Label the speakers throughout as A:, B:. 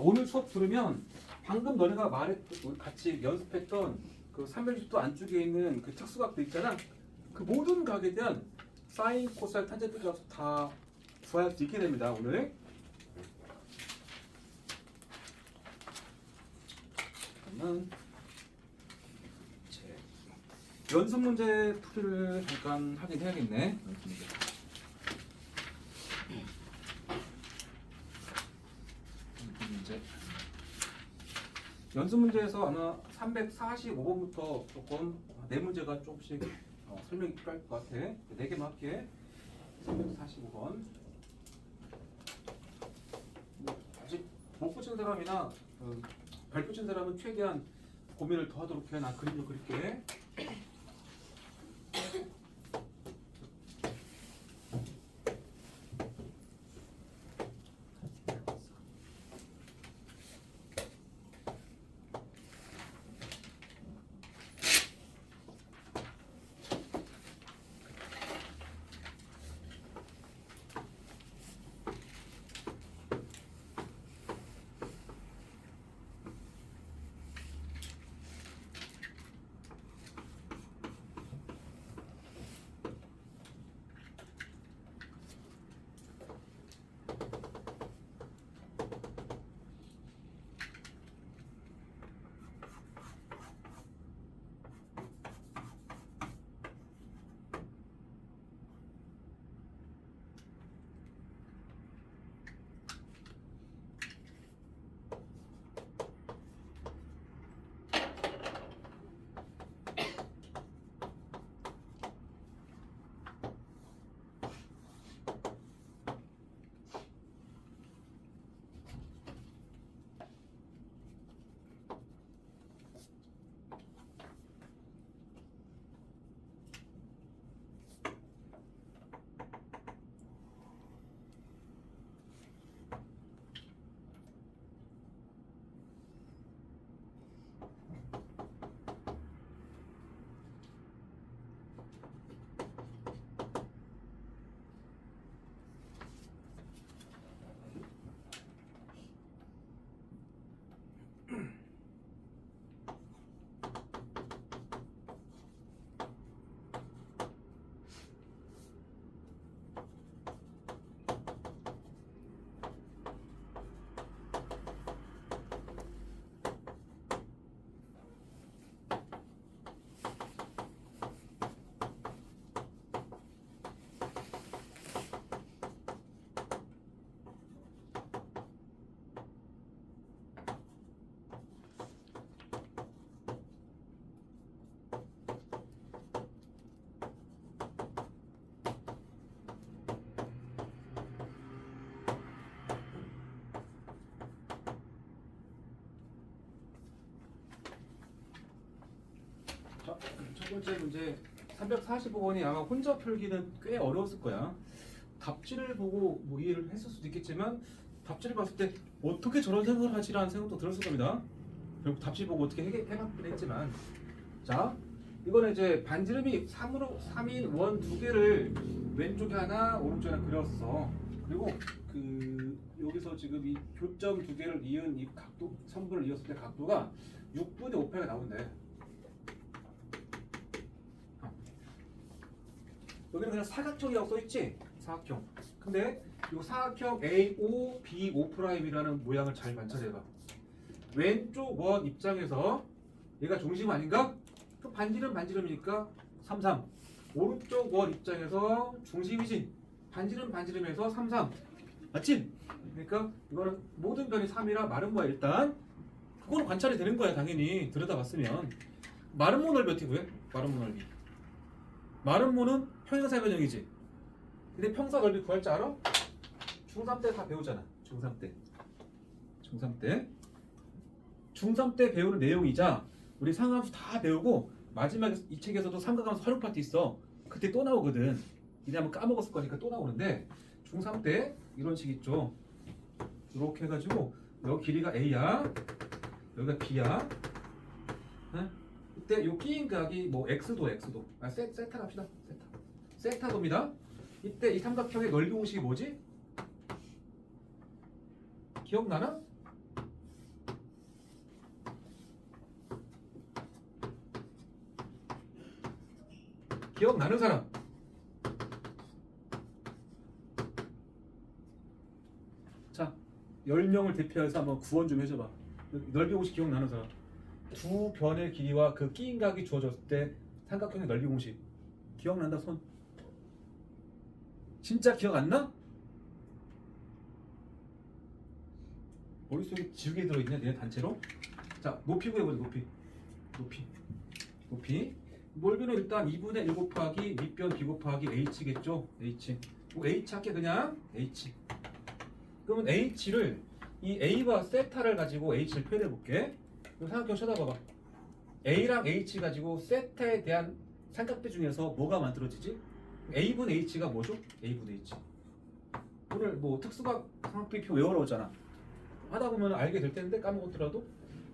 A: 오늘 수업 들으면 방금 너네가 같이 연습했던 그 삼변식도 안쪽에 있는 그 특수각도 있잖아. 그 모든 각에 대한 사인, 코사인, 탄젠트 값 다 구할 수 있게 됩니다. 오늘. 그러면 연습 문제 풀이를 잠깐 하긴 해야겠네. 연습 문제. 연습 문제에서 아마 345번부터 조금 네 문제가 조금씩 설명이 필요할 것 같아. 네 개만 할게. 345번. 아직 못 붙인 사람이나 발 붙인 사람은 최대한 고민을 더 하도록 해. 나 그림도 그릴게. 자, 첫 번째 문제 345번이 아마 혼자 풀기는 꽤 어려웠을 거야. 답지를 보고 뭐 이해를 했을 수도 있겠지만 답지를 봤을 때 어떻게 저런 생각을 하지라는 생각도 들었을 겁니다. 결국 답지 보고 어떻게 해봤긴 했지만 자 이거는 이제 반지름이 3인 원 두 개를 왼쪽에 하나 오른쪽에 하나 그렸어. 그리고 그 여기서 지금 이 교점 두 개를 이은 이 각도 선분을 이었을 때 각도가 6분의 5패가 나온대. 여기는 그냥 사각형이라고 써있지? 사각형. 근데 이 사각형 AO, BO'이라는 모양을 잘 관찰해봐. 왼쪽 원 입장에서 얘가 중심 아닌가? 그 반지름이니까 33. 오른쪽 원 입장에서 중심이지. 반지름에서 33. 맞지? 그러니까 이거는 모든 변이 3이라 마른 거야 일단. 그거는 관찰이 되는 거야 당연히 들여다봤으면. 마름모 넓이 어떻게 구해? 마름모 넓이. 마름모는 평행사 변형이지. 근데 평사 넓이 구할 줄 알아? 중3 때 다 배우잖아. 중3 때. 중3 때 배우는 내용이자 우리 상함수 다 배우고 마지막에 이 책에서도 삼각함수 활용 파트 있어. 그때 또 나오거든. 이제 한번 까먹었을 거니까 또 나오는데 중3 때 이런 식 있죠. 이렇게 해가지고 여기 길이가 A야. 여기가 B야. 네? 이때 요 끼인 각이 뭐 X도 세타 갑시다. 세타도입니다. 이때 이 삼각형의 넓이 공식이 뭐지? 기억나나? 기억나는 사람? 자, 10명을 대표해서 한번 구원 좀 해줘봐. 넓이 공식 기억나는 사람? 두 변의 길이와 그 끼인각이 주어졌을 때 삼각형의 넓이 공식 기억난다 손? 진짜 기억 안 나? 머릿속에 지우개 들어있냐 니네 단체로? 자, 높이 구해보자. 높이 넓이는 일단 2분의 1 곱하기 밑변 b 곱하기 h겠죠? h h 할게 그냥 h. 그러면 h를 이 a와 세타를 가지고 h를 표현해 볼게. 삼각형 쳐다봐봐. a랑 h 가지고 세타에 대한 삼각대 중에서 뭐가 만들어지지? a분의 h가 뭐죠? a분의 h. 오늘 뭐 특수각 삼각비표 외우러 오잖아. 하다 보면 알게 될 텐데 까먹었더라도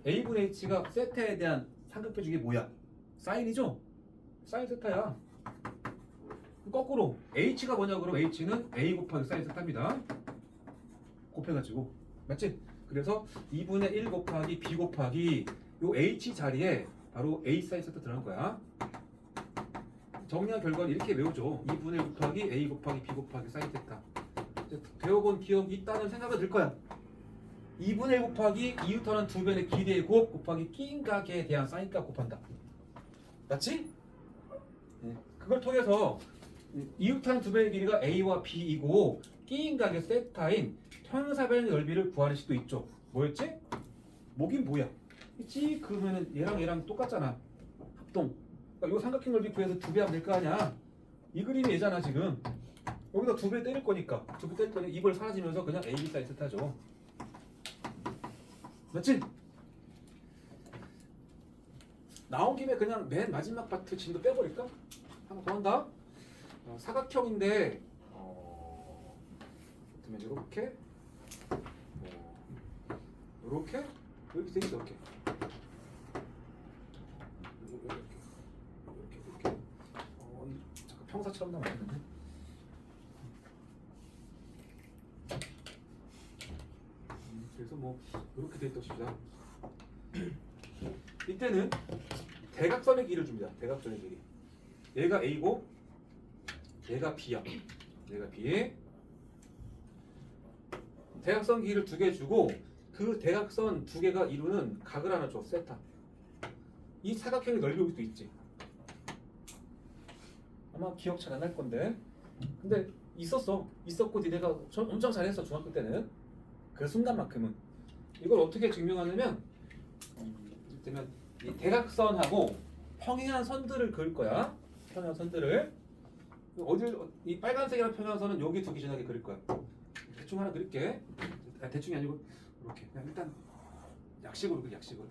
A: a분의 h가 세타에 대한 삼각대 중에 뭐야? 사인이죠? 사인 세타야. 거꾸로 h가 뭐냐 그럼 h는 a 곱하기 사인 세타입니다. 곱해가지고 맞지? 그래서 2분의 1 곱하기 b 곱하기 요 h 자리에 바로 a 사인 세타 들어간 거야. 정리한 결과는 이렇게 외우죠. 2분의 1 곱하기 a 곱하기 b 곱하기 사인 세타. 배워본 기억이 있다는 생각이 들 거야. 2분의 1 곱하기 이웃하는 두 변의 길이의 곱 곱하기 끼인각에 대한 사인값 곱한다. 맞지? 네. 그걸 통해서 이웃하는 두 변의 길이가 a와 b이고 끼인각의 세타인 평행사변의 넓이를 구하는 식도 있죠. 뭐였지? 뭐긴 뭐야? 있지? 그러면은 얘랑 똑같잖아. 합동. 그러니까 요 삼각형 넓이 구해서 2배 하면 될 거 아니야. 이 그림이 얘잖아 지금. 여기다 2배 때릴 거니까 2배 때릴 거니까 이걸 사라지면서 그냥 a, b 사인 세타죠. 맞지? 나온 김에 그냥 맨 마지막 파트 진도 빼버릴까? 한번 더 한다. 사각형인데 그러면 이렇게 이렇게 돼 있어. 이렇게 잠깐 평사처럼 나와 있는데. 그래서 뭐 이렇게 돼 있다 칩시다. 이때는 대각선의 길이를 줍니다. 대각선의 길이. 얘가 a고 얘가 b야. 얘가 b. 대각선 길이를 2개 주고 그 대각선 2개가 이루는 각을 하나 줘. 세타. 이 사각형의 넓이 여기도 있지. 아마 기억 잘 안 날 건데. 근데 있었고 니네가 엄청 잘했어 중학교 때는. 그 순간만큼은. 이걸 어떻게 증명하냐면 이를테면 이 대각선하고 평행한 선들을 그을 거야. 평행한 선들을 이 빨간색이랑 평행한 선은 여기 두 개 지나게 그릴 거야. 대충 하나 그릴게. 대충이 아니고 이렇게 그냥 일단 약식으로 그려. 약식으로.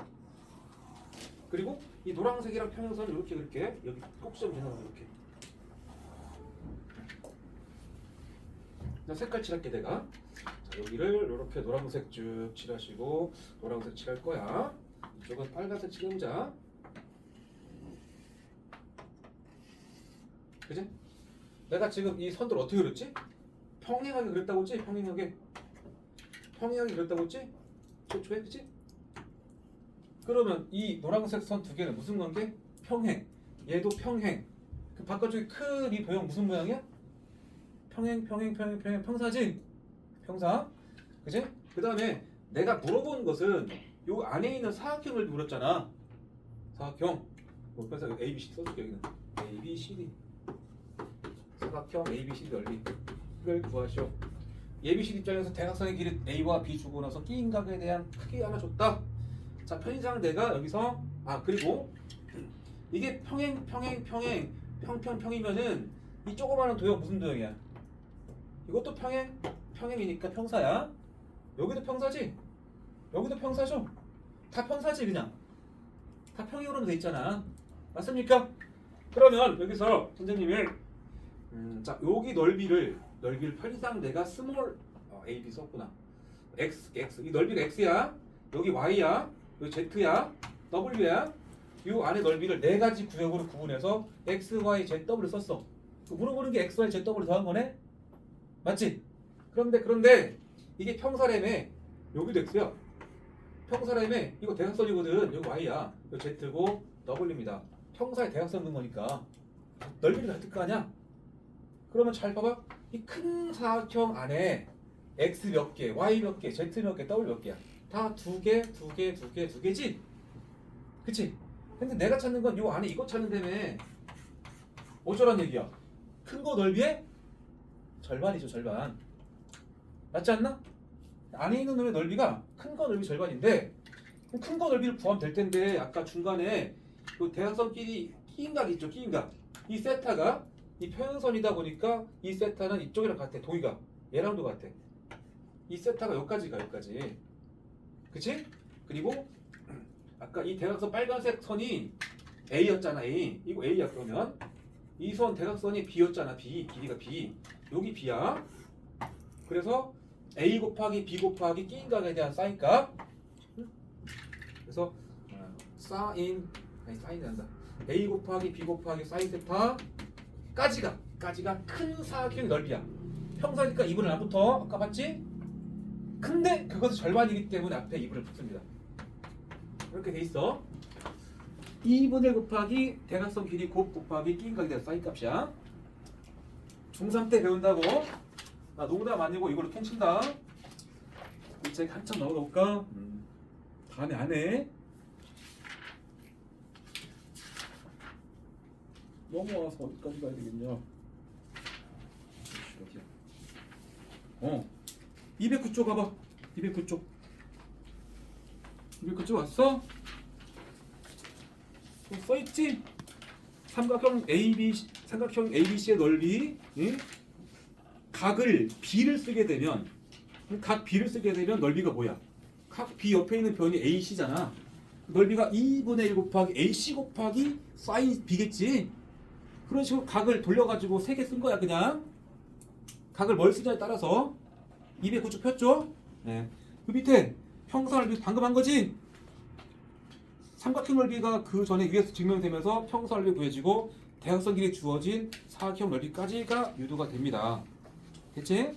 A: 그리고 이 노란색이랑 평행한 선을 이렇게 그릴게. 여기 꼭지점 지나가면 이렇게. 색깔 칠할게 내가. 자, 여기를 이렇게 노란색 쭉 칠하시고 노란색 칠할 거야. 이쪽은 빨간색 칠해보자. 그지? 내가 지금 이 선들 어떻게 그렸지? 평행하게 그렸다고 했지? 평행하게 그렸다고 했지? 좋아해, 그치? 그러면 이 노란색 선 2개는 무슨 관계? 평행. 얘도 평행. 그 바깥쪽에 큰 이 도형 무슨 모양이야? 평행 평사지? 평사. 그치? 그 다음에 내가 물어본 것은 요 안에 있는 사각형을 물었잖아. 사각형. 그래서 A, B, C 써줄게 여기는. A, B, C, D. 사각형 A, B, C, D 넓이를 구하시오. A, B, C, D 입장에서 대각선의 길이 A와 B 주고 나서 끼인각에 대한 크기 하나 줬다. 자, 편의상 내가 여기서 그리고 이게 평이면은 이 조그마한 도형 무슨 도형이야? 이것도 평행이니까 평사야. 여기도 평사지? 여기도 평사죠? 다 평사지 그냥. 다 평행으로 돼 있잖아. 맞습니까? 그러면 여기서 선생님이 자 여기 넓이를 편의상 내가 스몰 A, B 썼구나. X 이 넓이가 X야. 여기 Y야. 여기 Z야. W야. 이 안에 넓이를 4가지 구역으로 구분해서 X, Y, Z, W 썼어. 물어보는 게 X, Y, Z, W 더한 거네? 맞지? 그런데 이게 평사래매. 여기도 X야. 평사래매. 이거 대각선이거든. 여기 Y야. 여기 Z고 W입니다. 평사에 대각선 넣은 거니까. 넓이를 같을 거 아니야? 그러면 잘 봐봐. 이 큰 사각형 안에 x 몇 개, y 몇 개, z 몇 개, w 몇 개야? 다 두 개, 두 개, 두 개, 두 개지? 그치? 근데 내가 찾는 건 요 안에 이거 찾는다며. 어쩌란 얘기야? 큰 거 넓이의 절반이죠, 절반. 맞지 않나? 안에 있는 놈의 넓이가 큰 거 넓이 절반인데 큰 거 넓이를 구하면 될 텐데 아까 중간에 그 대각선끼리 끼인각 있죠, 끼인각. 이 세타가 이 평행선이다 보니까 이 세타는 이쪽이랑 같아, 동의가. 얘랑도 같아. 이 세타가 여기까지가, 여기까지. 그치? 그리고 아까 이 대각선 빨간색 선이 A였잖아, A. 이거 A야. 그러면 이 선 대각선이 B였잖아, B. 길이가 B. 여기 B야. 그래서 A 곱하기 B 곱하기 끼인각에 대한 사인값. 그래서 사인이 한다. A 곱하기 B 곱하기 사인 세타 까지가 큰 사각형 넓이야. 평선이니까 2분의 안 붙어. 아까 봤지? 근데 그것은 절반이기 때문에 앞에 2분을 붙습니다. 이렇게 돼 있어. 2분의 1 곱하기 대각선 길이 곱하기 끼인각에 대한 사인 값이야. 중3 때 배운다고. 나 농담 아니고 이걸로 통친다. 이 책 한참 나오다 볼까? 다음에 안 해. 넘어와서 어디까지 가야 되겠냐? 209쪽 가봐. 209쪽. 209쪽 왔어? 써있지? 삼각형 ABC의 넓이, 응? 각을 B를 쓰게 되면 각 B를 쓰게 되면 넓이가 뭐야? 각 B 옆에 있는 변이 AC잖아. 넓이가 2분의 1 곱하기 AC 곱하기 사인 B겠지? 그런 식으로 각을 돌려가지고 3개 쓴 거야, 그냥. 각을 뭘 쓰냐에 따라서 209쪽 폈죠? 네. 그 밑에 평선 넓이 방금 한 거지? 삼각형 넓이가 그 전에 위에서 증명되면서 평선 넓이 구해지고 대각선 길이 주어진 사각형 넓이까지가 유도가 됩니다. 됐지?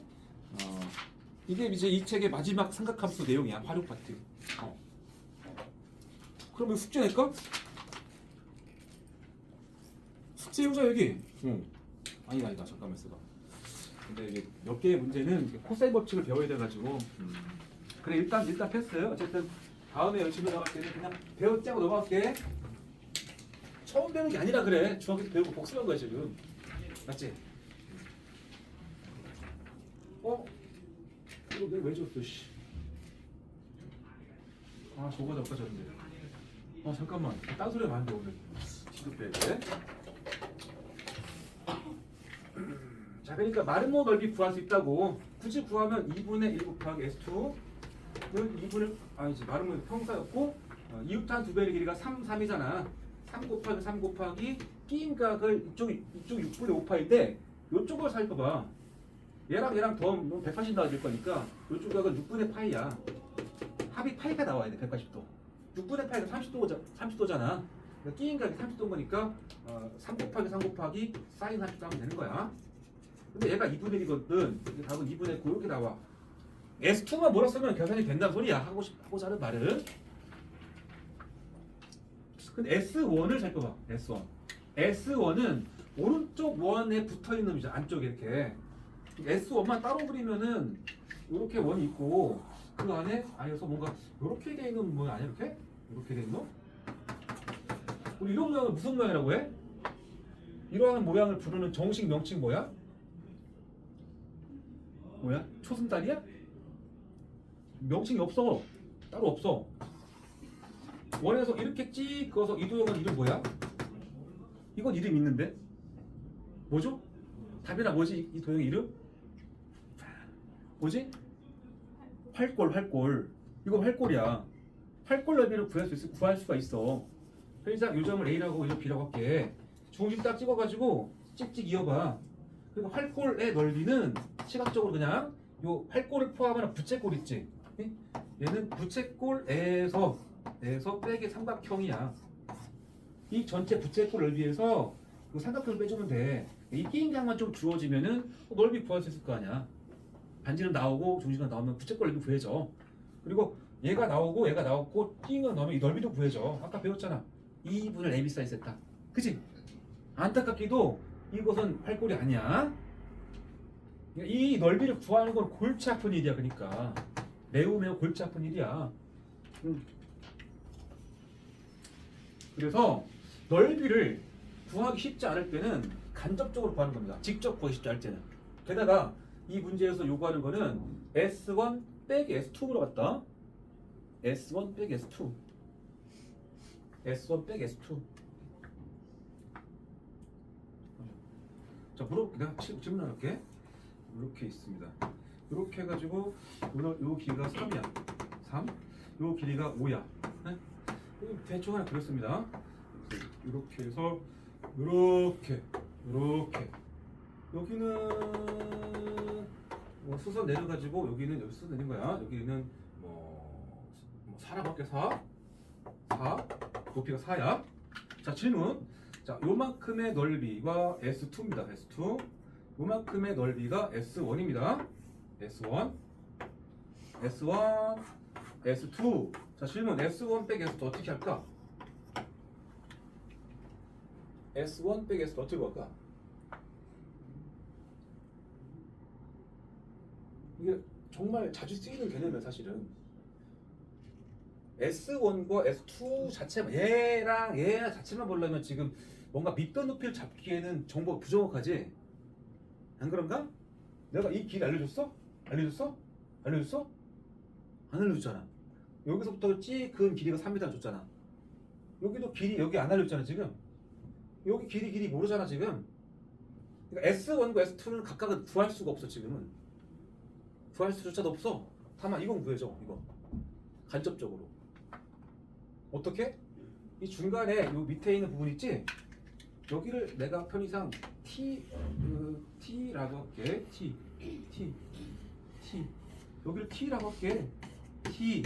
A: 이게 이제 이 책의 마지막 삼각함수 내용이야. 활용 파트. 그럼 이거 숙제 낼까? 숙제 해보자 여기. 아니다 잠깐만 있어봐. 근데 이게 몇 개의 문제는 코사인 법칙을 배워야 돼가지고 그래 일단 패스. 어쨌든 다음에 열심히 나갈 때는 그냥 배웠지 하고 넘어갈게. 처음 배우는 게 아니라 그래. 중학교 때 배우고 복습한 거야 지금. 맞지? 이거 내가 왜 줬어 씨. 저거 줬는데. 잠깐만. 딴 소리 많은데 오늘. 시급해. 자, 그러니까 마름모 넓이 구할 수 있다고. 굳이 구하면 2분의 1 곱하기 S2는 2분의 아니지 마름모 평사였고 이웃한 두 배의 길이가 3이잖아. 3 곱하기 끼인각을 이쪽이 6분의 5파인데 이쪽을 살펴봐. 얘랑 더하면 180 나와줄 거니까 이쪽 각은 6분의 파이야. 합이 파이가 나와야 돼. 180도. 6분의 파이가 30도잖아. 그러니까 끼인각이 30도인 거니까 3 곱하기 사인 30도 하면 되는 거야. 근데 얘가 2분의 1이거든. 답은 2분의 9 이렇게 나와. S2만 뭐라 쓰면 계산이 된다는 소리야. 하고자 하는 말은. 근데 S1을 잘 봐봐. S1은 오른쪽 원에 붙어있는 놈이죠. 안쪽에 이렇게. S1만 따로 그리면은 이렇게 원이 있고 그 안에 여기서 뭔가 이렇게 돼 있는 모양 아니야? 이렇게 돼 있는 놈? 우리 이런 모양을 무슨 모양이라고 해? 이러한 모양을 부르는 정식 명칭 뭐야? 초승달이야? 명칭이 없어. 따로 없어. 원에서 이렇게 찍 그어서 이 도형은 이름 뭐야? 이건 이름 있는데? 뭐죠? 답이나 뭐지? 이 도형 이름? 뭐지? 활골. 이거 활골이야. 활골 넓이를 구할 수가 있어. 그래서 요점을 A라고 요점 B라고 할게. 중심 딱 찍어가지고 찍찍 이어봐. 그리고 활골의 넓이는 시각적으로 그냥 요 활골을 포함하는 부채꼴 있지? 얘는 부채꼴에서 빼기 삼각형이야. 이 전체 부채꼴 넓이에서 그 삼각형을 빼주면 돼. 이 끼인각만 좀 주어지면은 넓이 구할 수 있을 거 아니야. 반지름 나오고 중심각 나오면 부채꼴 넓이 구해져. 그리고 얘가 나오고 끼인각 나오면 이 넓이도 구해져. 아까 배웠잖아. 2분의 AB 사인 세타. 그치? 안타깝게도 이것은 활골이 아니야. 이 넓이를 구하는 건 골치 아픈 일이야. 그러니까 매우 골치 아픈 일이야. 그래서 넓이를 구하기 쉽지 않을 때는 간접적으로 구하는 겁니다. 직접 구하기 쉽지 않을 때는. 게다가 이 문제에서 요구하는 거는 S1 빼기 S2 물어봤다. S1 빼기 S2. S1 빼기 S2. 자, 내가 질문할게. 이렇게 있습니다. 이렇게 해가지고 요 길이가 3이야. 3. 요 길이가 5야. 네? 대충 하나 그렸습니다. 이렇게 해서 이렇게 여기는 뭐 수선 내려가지고 여기는 여기 수선 내린 거야. 여기는 뭐 4라고 할게. 4 높이가 4야. 자, 질문. 자, 요만큼의 넓이가 S2입니다. S2. 요만큼의 넓이가 S1입니다. S1, S2. 자, 질문. S1 빼기 S2 어떻게 할까? S1 빼기 S2 어떻게 할까? 이게 정말 자주 쓰이는 개념이야, 사실은. S1과 S2 자체만, 얘랑 얘 자체만 보려면 지금 뭔가 밑변 높이를 잡기에는 정보가 부정확하지? 안 그런가? 내가 이 길 알려줬어? 알려줬어? 안 알려줬잖아. 여기서부터 찌 그은 길이가 3m 줬잖아. 여기도 길이 여기 안 알려줬잖아 지금. 여기 길이 모르잖아 지금. 그러니까 S1과 S2는 각각은 구할 수가 없어 지금은. 구할 수조차도 없어. 다만 이건 구해줘. 이거 간접적으로. 어떻게? 이 중간에 요 밑에 있는 부분 있지? 여기를 내가 편의상 T라고 할게. T. 여기를 T라고 할게. T.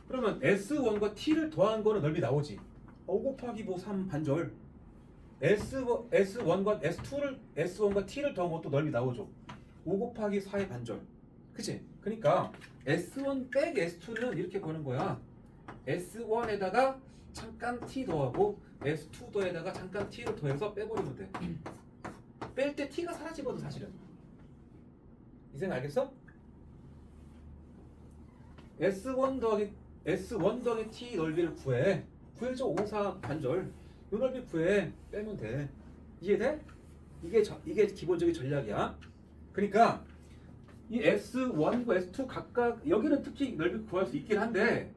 A: 그러면 S1과 T를 더한 거는 넓이 나오지. 5 곱하기 뭐 3 반절. S1과 S1과 T를 더한 것도 넓이 나오죠. 5 곱하기 4의 반절. 그치? 그러니까 S1 빼기 S2는 이렇게 보는 거야. S1에다가 잠깐 T 더하고 S2 더에다가 잠깐 T를 더해서 빼버리면 돼. 뺄 때 T가 사라지거든 사실은. 이 생각 알겠어? S1 더하기 T 넓이를 구해줘. 5, 4 반절. 이 넓이 구해. 빼면 돼. 이해돼? 이게 기본적인 전략이야. 그러니까 이 S1과 S2 각각 여기는 특히 넓이 구할 수 있긴 한데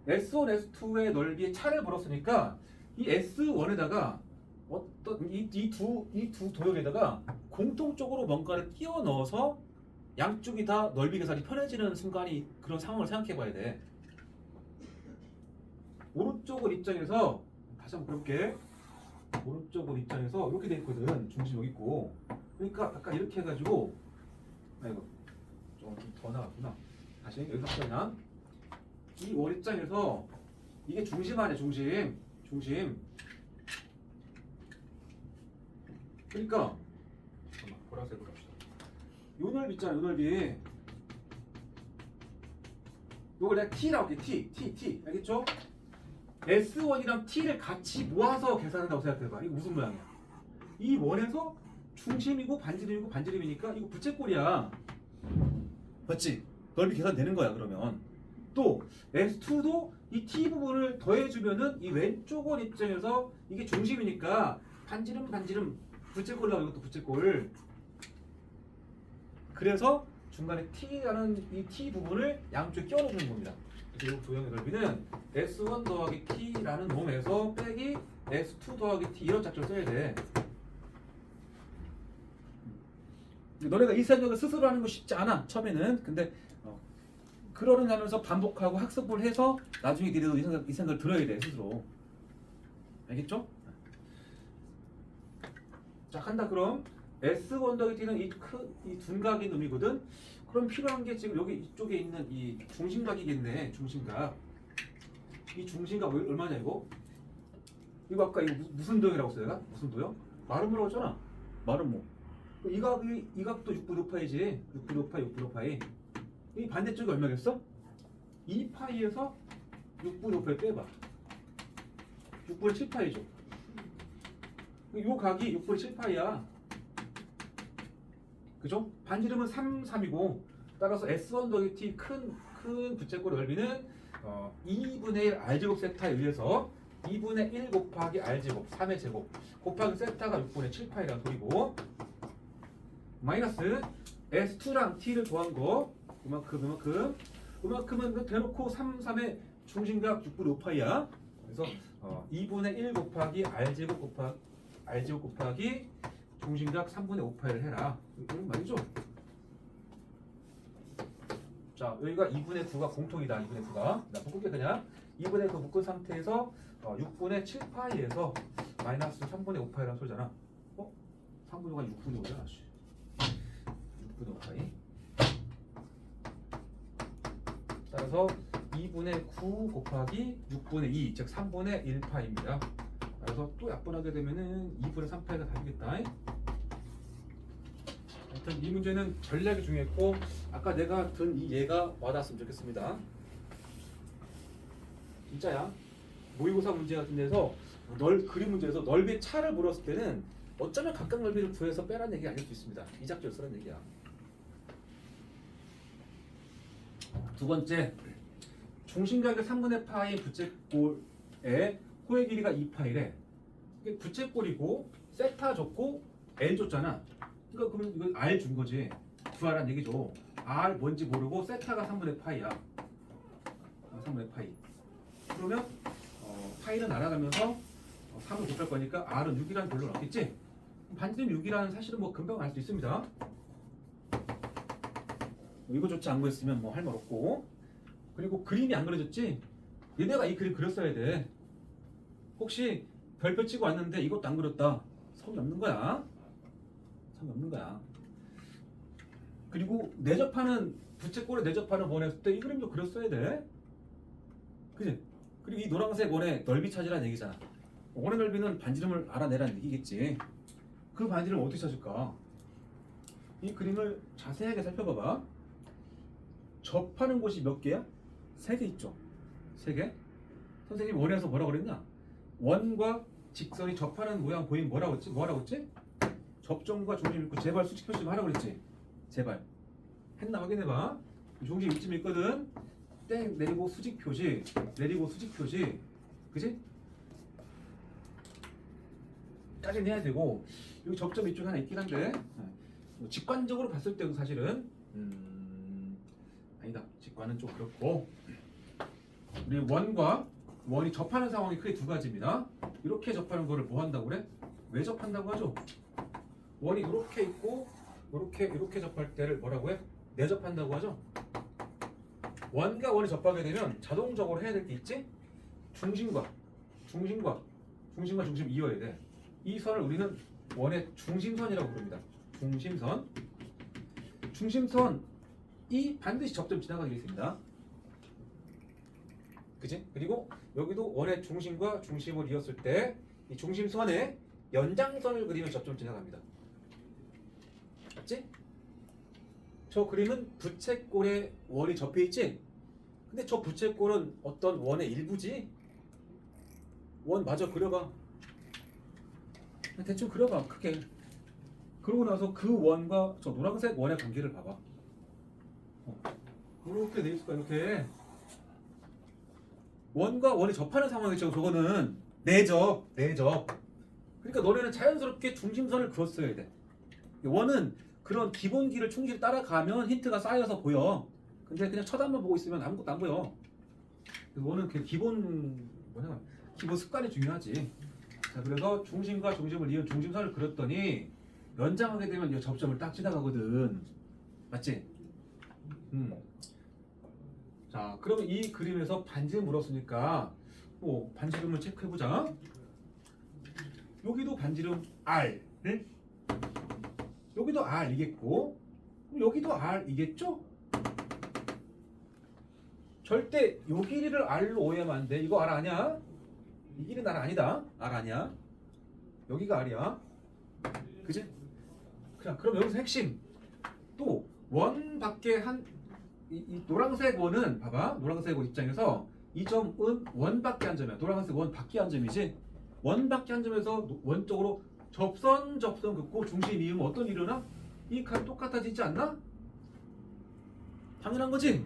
A: S1, S2의 넓이의 차를 벌었으니까 이 S1에다가 어떤 이 두 도형에다가 공통적으로 뭔가를 끼워 넣어서 양쪽이 다 넓이 계산이 편해지는 순간이 그런 상황을 생각해 봐야 돼. 오른쪽은 입장에서 다시 한번 볼게. 오른쪽은 입장에서 이렇게 돼 있거든. 중심 여기 있고. 그러니까 아까 이렇게 해가지고 아이고 좀 더 나갔구나. 다시 여기서 그냥 이 원 입장에서 이게 중심 아니야. 중심. 그러니까 잠깐만 보라색으로 합시다. 요 넓이 있잖아. 요 넓이. 요걸 내가 T라고 할게. T. 알겠죠? S1이랑 T를 같이 모아서 계산한다고 생각해봐. 이거 무슨 모양이야? 이 원에서 중심이고 반지름이니까 이거 부채꼴이야. 맞지? 넓이 계산되는 거야. 그러면 또 S2도 이 T 부분을 더해주면은 이 왼쪽 원 입장에서 이게 중심이니까 반지름 부채꼴이라고. 이것도 부채꼴. 그래서 중간에 T라는 이 T 부분을 양쪽에 끼워 넣는 겁니다. 그래서 이 도형의 넓이는 S1 더하기 T라는 놈에서 빼기 S2 더하기 T 이런 짝을 써야 돼. 너네가 이 생각을 스스로 하는 거 쉽지 않아 처음에는. 근데 그러려면서 반복하고 학습을 해서 나중에 니네도 이 생각을 들어야 돼 스스로. 알겠죠? 자 간다. 그럼 S1 더하기 T는 이 둔각인 놈이거든. 그럼 필요한 게 지금 여기 이쪽에 있는 이 중심각이겠네. 중심각. 이 중심각 얼마냐 이거? 이거 아까 이거 무슨 도형이라고 했어 내가? 무슨 도형? 마름모라고 했잖아. 마름모. 이 각도 6분의 5파이지. 6분의 5파이. 이 반대쪽이 얼마겠어? 2파이에서 6분의 5파이 빼봐. 6분의 7파이죠. 요 각이 6분의 7파이야. 그죠? 반지름은 3, 3이고 따라서 S1 더하기 T 큰 부채꼴의 넓이는 2분의 1 R제곱 세타에 의해서 2분의 1 곱하기 R제곱 3의 제곱 곱하기 세타가 6분의 7파이라는 소리고 마이너스 S2랑 T를 더한 거 그만큼은 대놓고 3, 3의 중심각 6분의 5파이야. 그래서 2분의 1 곱하기 R제곱 곱하기 중심각 3분의 5파이를 해라. 이건 말이죠. 자, 여기가 2분의 9가 공통이다. 2분의 9가. 나 묶을게 그냥. 2분의 9 묶은 상태에서 6분의 7파이에서 마이너스 3분의 5파이라는 소리잖아. 3분의 5가 6분의 5잖아. 6분의 5파이. 따라서 2분의 9 곱하기 6분의 2, 즉 3분의 1파입니다. 그래서 또 약분하게 되면은 2분의 3파이가 답이겠다. 하여튼 이 문제는 전략이 중요했고 아까 내가 든 이 예가 와닿았으면 좋겠습니다. 진짜야. 모의고사 문제 같은 데서 그림 문제에서 넓이의 차를 물었을 때는 어쩌면 각각 넓이를 구해서 빼라는 얘기가 아닐 수 있습니다. 이 작전을 쓰라는 얘기야. 두 번째, 중심각의 3분의 파이 부채꼴의 호의 길이가 2파이래. 이게 부채꼴이고 세타 줬고 L 줬잖아. 그러니까 그러면 이건 R 준 거지. 구하라는 얘기죠. R 뭔지 모르고 세타가 3분의 파이야. 3분의 파이. 그러면 파이는 날아가면서 3을 곱할 거니까 R은 6이라는 별로 없겠지? 반지름 6이라는 사실은 뭐 금방 알 수 있습니다. 이거조차 안 구했으면 뭐 할 말 없고. 그리고 그림이 안 그려졌지? 얘네가 이 그림 그렸어야 돼. 혹시 별표 치고 왔는데 이것도 안 그렸다. 성이 없는 거야. 성이 없는 거야. 그리고 내접하는 부채꼴에 내접하는 원했을 때 이 그림도 그렸어야 돼. 그지? 그리고 이 노란색 원의 넓이 찾으라는 얘기잖아. 원의 넓이는 반지름을 알아내라는 얘기겠지. 그 반지름을 어떻게 찾을까? 이 그림을 자세하게 살펴봐봐. 접하는 곳이 몇 개야? 3개 있죠. 3개? 선생님 원에서 뭐라고 그랬냐? 원과 직선이 접하는 모양 보이면 뭐라고 했지? 접점과 중심 있고 제발 수직 표시 좀 하라고 그랬지? 제발. 했나 확인해봐. 중심 이쯤 있거든. 땡 내리고 수직 표시. 그지? 까지는 해야 되고 여기 접점 이쪽에 하나 있긴 한데 직관적으로 봤을 때는 사실은 아니다. 직관은 좀 그렇고 우리 원과 원이 접하는 상황이 크게 두 가지입니다. 이렇게 접하는 거를 뭐 한다고 그래? 왜 접한다고 하죠? 원이 이렇게 있고 이렇게 접할 때를 뭐라고 해? 내접한다고 하죠? 원과 원이 접하게 되면 자동적으로 해야 될 게 있지? 중심과 중심 이어야 돼. 이 선을 우리는 원의 중심선이라고 부릅니다. 중심선이 반드시 접점 지나가게 되어 있습니다. 그치? 그리고 여기도 원의 중심과 중심을 이었을 때 이 중심선에 연장선을 그리면 접점 지나갑니다. 맞지? 저 그림은 부채꼴에 원이 접해 있지? 근데 저 부채꼴은 어떤 원의 일부지? 원 마저 그려봐. 대충 그려봐. 크게. 그러고 나서 그 원과 저 노란색 원의 관계를 봐봐. 이렇게 돼 있을 거야. 이렇게 원과 원이 접하는 상황이죠. 저거는 내접. 그러니까 너네는 자연스럽게 중심선을 그었어야 돼. 원은 그런 기본기를 충실히 따라가면 힌트가 쌓여서 보여. 근데 그냥 쳐다만 보고 있으면 아무것도 안 보여. 원은 그 기본 습관이 중요하지. 자, 그래서 중심과 중심을 이은 중심선을 그렸더니 연장하게 되면 이 접점을 딱 지나가거든. 맞지? 자, 그러면 이 그림에서 반지름 물었으니까 반지름을 체크해보자. 여기도 반지름 R. 네? 여기도 R이겠고 여기도 R이겠죠? 절대 요 길이를 R로 오해하면 안 돼. 이거 R 아니야? 이 길이는 R 아니다. R 아니야. 여기가 R이야. 그지? 그럼 여기서 핵심. 또 원 밖에 이 노란색 원은 봐봐. 노란색 원 입장에서 이 점은 원밖에 한 점이야. 노란색 원 밖에 한 점이지. 원 밖에 한 점에서 원 쪽으로 접선 긋고 중심 이으면 어떤 일이 일어나? 이 각 똑같아지지 않나? 당연한 거지.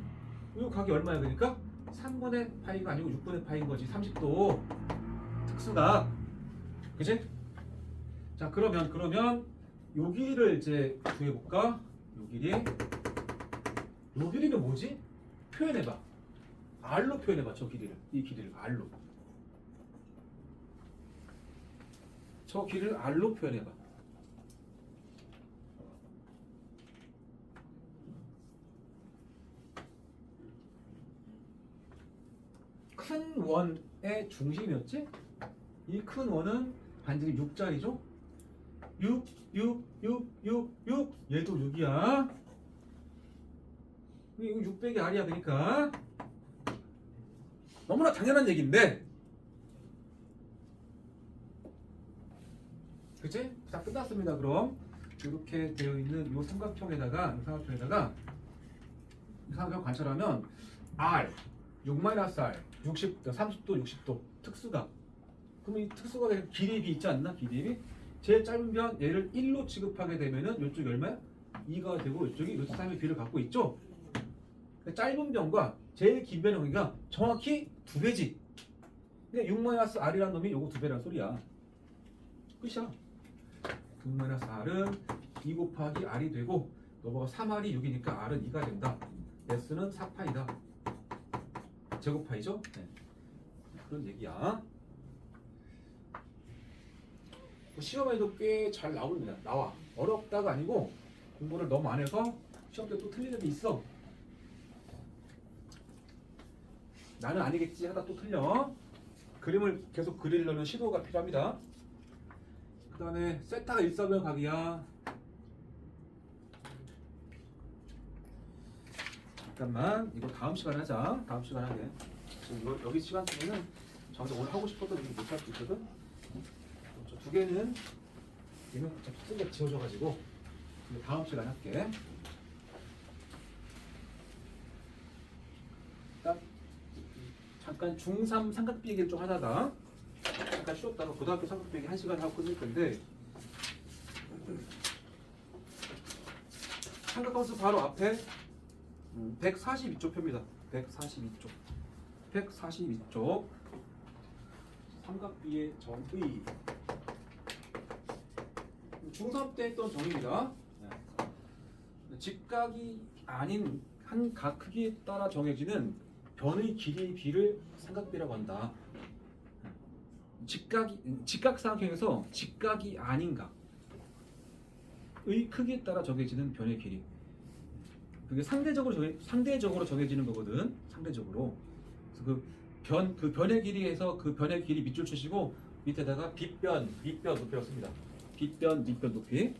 A: 이 각이 얼마야? 그러니까 3분의 파이가 아니고 6분의 파이인 거지. 30도 특수각. 그치? 자, 그러면 요 길이를 이제 구해볼까? 요 길이는 뭐지? 표현해봐. R로 표현해봐. 저 길이를. 이 길이를 R로. 저 길이를 R로 표현해봐. 큰 원의 중심이었지? 이 큰 원은 반지름 6짜리죠? 6 얘도 6이야. 이거 600이 R이야. 그러니까 너무나 당연한 얘기인데, 그치? 다 끝났습니다. 그럼 이렇게 되어 있는 이 삼각형에다가 관찰하면 R 6-R 60도 30도 60도 특수각. 그럼 이 특수각에 길이비 있지 않나? 길이비 제일 짧은 변 얘를 1로 취급하게 되면은 이쪽이 얼마야? 2가 되고 이쪽이 루트 3의 비를 갖고 있죠. 짧은 변과 제일 긴 변의 크기가 정확히 2배지. 그러니까 6-R이라는 놈이 요거 2배란 소리야. 끝이야. 6-R은 2 곱하기 R이 되고 넘어가 3R이 6이니까 R은 2가 된다. S는 4파이다. 제곱파이죠? 네. 그런 얘기야. 시험에도 꽤 잘 나옵니다. 나와. 어렵다가 아니고 공부를 너무 안 해서 시험 때 또 틀리는 게 있어. 나는 아니겠지 하다 또 틀려. 그림을 계속 그리려면 시도가 필요합니다. 그 다음에 세타가 일사변 각이야. 잠깐만, 이거 다음 시간에 하자. 다음 시간에 하게. 지금 여기 시간 중에는 저한테 오늘 하고 싶어도 이거 못할 수 있거든. 저 두 개는 얘는 쓰기가 지워져가지고 다음 시간에 할게. 일단 잠깐 중3 삼각비 얘기를 좀 하다가 잠깐 쉬었다가 고등학교 삼각비 얘기 1시간 하고 끝낼 건데, 삼각함수 바로 앞에 142쪽 표입니다. 142쪽 삼각비의 정의. 중3 때 했던 정의입니다. 직각이 아닌 한 각 크기에 따라 정해지는 변의 길이의 비를 삼각비라고 한다. 직각삼각형에서 직각이 아닌 각의 크기에 따라 정해지는 변의 길이. 그게 상대적으로 정해지는 거거든. 상대적으로. 그래서 그 변의 길이에서 그 변의 길이 밑줄 치시고 밑에다가 빗변 높이라고 씁니다. 빗변 높이.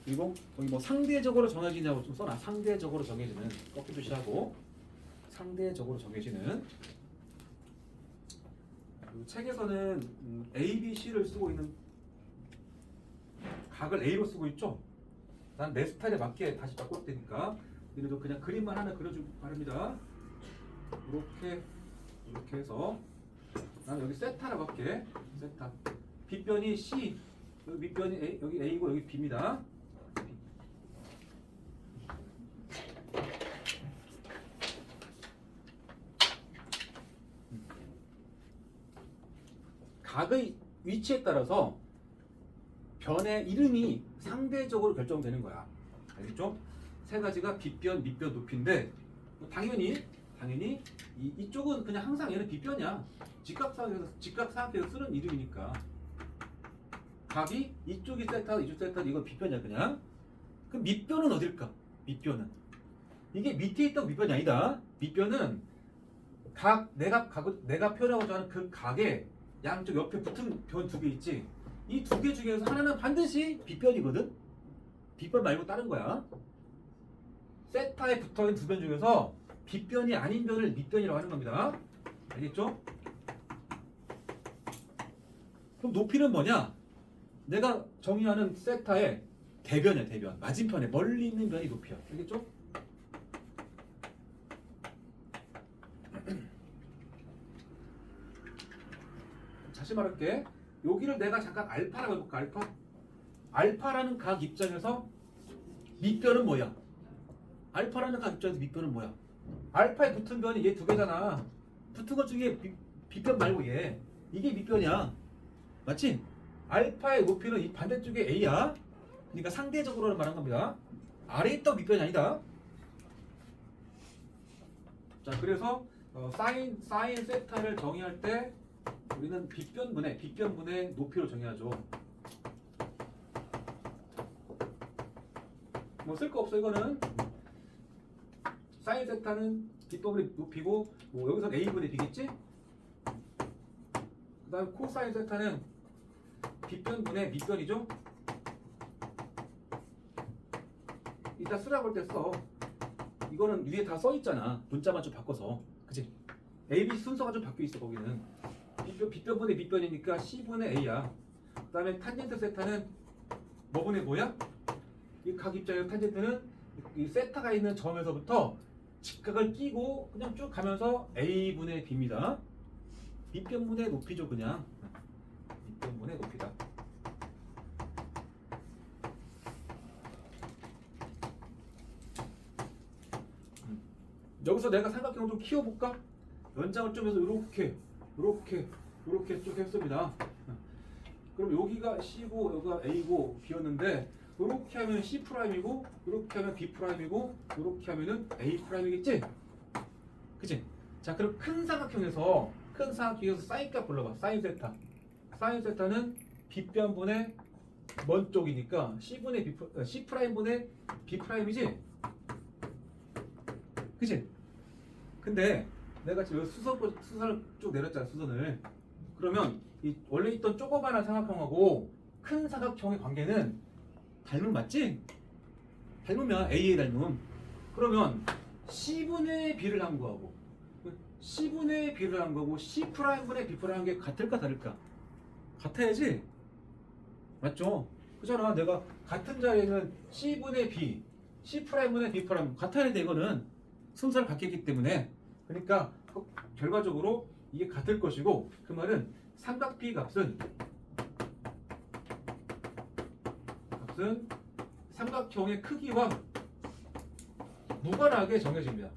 A: 그리고 거기 뭐 상대적으로 정해지냐고 좀 써놔. 상대적으로 정해지는 꺾기 표시하고 상대적으로 정해지는. 책에서는 A, B, C를 쓰고 있는 각을 A로 쓰고 있죠. 난 내 스타일에 맞게 다시 바꿀 테니까 얘네도 그냥 그림만 하나 그려주고 바랍니다. 이렇게 해서 나는 여기 세타라고 할게. 세타. 빗변이 C, 여기 밑변이 A, 여기 A고 여기 B입니다. 각의 위치에 따라서 변의 이름이 상대적으로 결정되는 거야. 알겠죠? 세 가지가 빗변, 밑변, 높이인데 당연히 이쪽은 그냥 항상 얘는 빗변이야. 직각삼각형에서 쓰는 이름이니까. 각이 이쪽이 세타, 이쪽 세타, 이거 빗변이야 그냥. 그럼 밑변은 어딜까? 밑변은 이게 밑에 있다고 밑변이 아니다. 밑변은 내가 표현하고자 하는 그 각의 양쪽 옆에 붙은 변 2개 있지. 이 2개 중에서 하나는 반드시 빗변이거든. 빗변 말고 다른 거야. 세타에 붙어있는 2변 중에서 빗변이 아닌 변을 밑변이라고 하는 겁니다. 알겠죠? 그럼 높이는 뭐냐? 내가 정의하는 세타의 대변이야. 대변. 맞은편에 멀리 있는 변이 높이야. 알겠죠? 다시 말할게. 여기를 내가 잠깐 알파라고 해볼까? 알파? 알파라는 각 입장에서 밑변은 뭐야? 알파라는 각 입장에서 밑변은 뭐야? 알파에 붙은 변이 얘 두 개잖아. 붙은 것 중에 빗변 말고 얘. 이게 밑변이야. 맞지? 알파의 높이는 이 반대쪽에 A야. 그러니까 상대적으로는 말한 겁니다. 아래에 있다고 밑변이 아니다. 자, 그래서 사인 세타를 정의할 때 우리는 빗변분의 높이로 정의하죠. 뭐 쓸 거 없어 이거는. 사인 세타는 빗변분의 높이고 뭐 여기서 A분의 B겠지? 그 다음 코사인 세타는 빗변분의 밑변이죠? 이따 쓰라고 할 때 써. 이거는 위에 다 써 있잖아. 문자만 좀 바꿔서. 그치? A, B 순서가 좀 바뀌어 있어 거기는. 빗변분의 밑변이니까 C분의 A야. 그 다음에 탄젠트 세타는 뭐분의 뭐야? 이 각 입장에서 탄젠트는 이 세타가 있는 점에서부터 직각을 끼고 그냥 쭉 가면서 A분의 B입니다. 밑변분의 높이죠 그냥. 밑변분의 높이다. 여기서 내가 삼각형을 좀 키워볼까? 연장을 좀 해서 이렇게 쭉 했습니다. 그럼 여기가 C고 여기가 A고 B였는데 이렇게 하면 C'이고 이렇게 하면 B'이고 이렇게 하면은 A'이겠지? 그치? 자, 그럼 큰 삼각형에서 사인값 불러봐. 사인 세타. 사인 세타는 빗변분의 먼 쪽이니까 C'분의 B'이지? 그치? 근데 내가 지금 수선을 쭉 내렸잖아, 수선을. 그러면 이 원래 있던 조그마한 삼각형하고 큰 삼각형의 관계는 닮음 맞지? 닮으면 A에 닮음. 그러면 C분의 B를 한 거하고 C분의 B를 한 거고 C'분의 B'를 한 게 같을까 다를까? 같아야지? 맞죠? 그잖아. 내가 같은 자리에는 C분의 B, C'분의 B' 같아야 돼 이거는. 순서를 바뀌기 때문에. 그러니까 결과적으로 이게 같을 것이고 그 말은 삼각 B 값은 삼각형의 크기와 무관하게 정해집니다.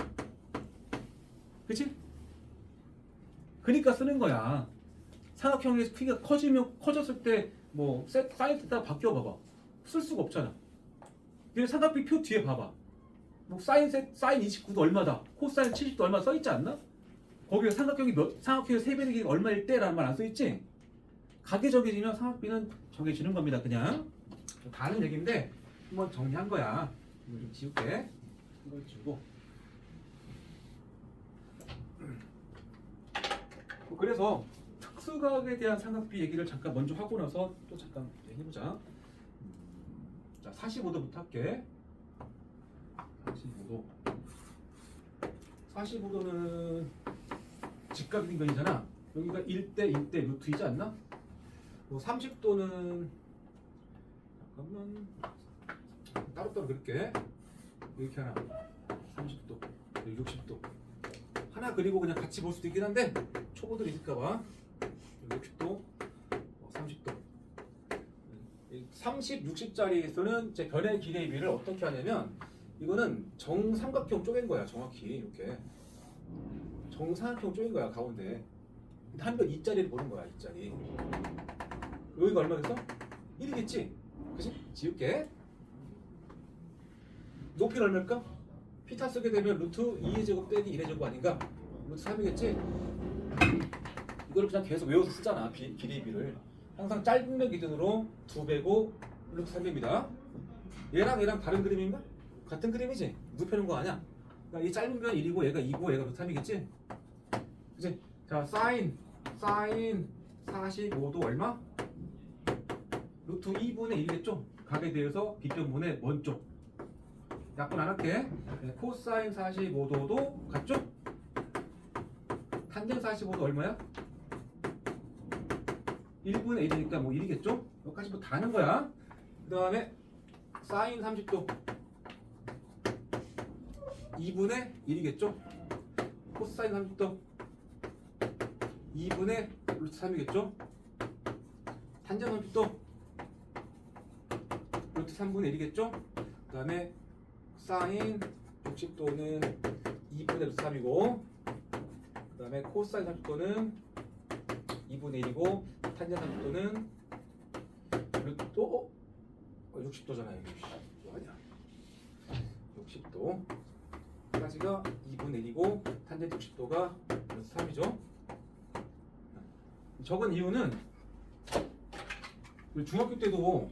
A: 그치? 그러니까 쓰는 거야. 삼각형의 크기가 커졌을 때 뭐 사인 세타 바뀌어 봐봐. 쓸 수가 없잖아. 근데 삼각비 표 뒤에 봐봐. 뭐 사인 29도 얼마다, 코사인 70도 얼마 써 있지 않나? 거기에 삼각형의 3배의 길이가 얼마일 때라는 말 안 써 있지? 각이 정해지면 삼각비는 정해지는 겁니다. 그냥 다른 얘기인데 한번 정리한 거야. 이거 좀 지울게. 이걸 지우고. 그래서 특수각에 대한 삼각비 얘기를 잠깐 먼저 하고 나서 또 잠깐 해보자. 자, 45도부터 할게. 45도는 직각인변이잖아. 여기가 1대 루트이지 않나? 30도는 잠깐만 따로따로 그릴게. 이렇게 하나 30도, 여기 60도 하나 그리고 그냥 같이 볼 수도 있긴 한데 초보들 있을까봐 60도, 30도 30, 60짜리에서는 제 변의 길이의 비를 어떻게 하냐면 이거는 정삼각형 쪼갠 거야. 정확히 이렇게 정삼각형 쪼갠 거야. 가운데 한 번 2짜리를 보는 거야. 2짜리 여기가 얼마겠어? 1이겠지? 그치? 지울게. 높이는 얼마일까? 피타 쓰게 되면 루트 2의 제곱 빼기 1의 제곱 아닌가? 루트 3이겠지? 이거를 그냥 계속 외워서 쓰잖아. 길이의 비를 항상 짧은 면 기준으로 2배고 루트 3배입니다. 얘랑 다른 그림인가? 같은 그림이지? 눕혀놓은 거 아니야? 그러니까 이 짧은 면 1이고 얘가 2고 얘가 루트 3이겠지? 그치? 자, 사인 45도 얼마? 루트 2분의 1이겠죠? 각에 대해서 빗변분의 먼쪽. 약분 안 할게. 네, 코사인 45도도 같죠? 탄젠 45도 얼마야? 1분의 1이니까 뭐 1이겠죠? 여기까지 뭐 다 하는 거야. 그 다음에 사인 30도 2분의 1이겠죠? 코사인 30도 2분의 루트 3이겠죠? 탄젠 30도 루트 3분의 1이겠죠? 그 다음에 사인 60도는 2분의 루트 3이고 그 다음에 코사인 30도는 2분의 1이고 탄젠 30도는 루트 60도잖아요. 이거 아니야. 60도까지가 2분의 1이고 탄젠 60도가 루트 3이죠. 적은 이유는 중학교 때도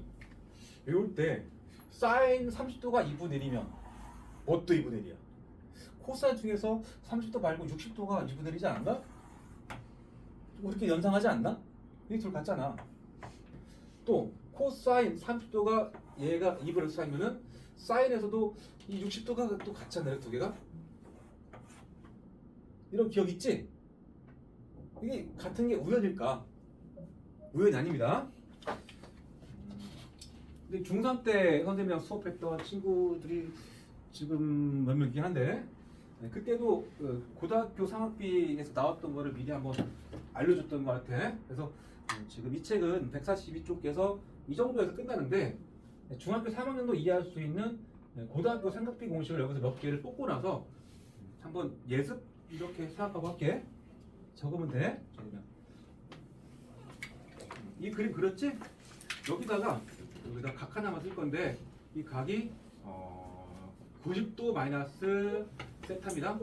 A: 외울 때 사인 30도가 2분의 1이면 뭣도 2분의 1이야. 코사인 중에서 30도 말고 60도가 2분의 1이지 않나? 이렇게 연상하지 않나? 이게 둘 같잖아. 또 코사인 30도가 얘가 2분의 3이면은 사인에서도 이 60도가 또 같잖아요. 두 개가. 이런 기억 있지? 이게 같은 게 우연일까? 우연이 아닙니다. 근데 중3 때 선생님이랑 수업했던 친구들이 지금 몇 명 있긴 한데 그때도 고등학교 상학비에서 나왔던 거를 미리 한번 알려줬던 것 같아. 그래서 지금 이 책은 142쪽에서 이 정도에서 끝나는데 중학교 3학년도 이해할 수 있는 고등학교 상학비 공식을 여기서 몇 개를 뽑고 나서 한번 예습 이렇게 생각하고 할게. 적으면 돼. 적으면. 이 그림 그렸지? 여기다 각 하나만 쓸 건데 이 각이 90도 마이너스 세타입니다.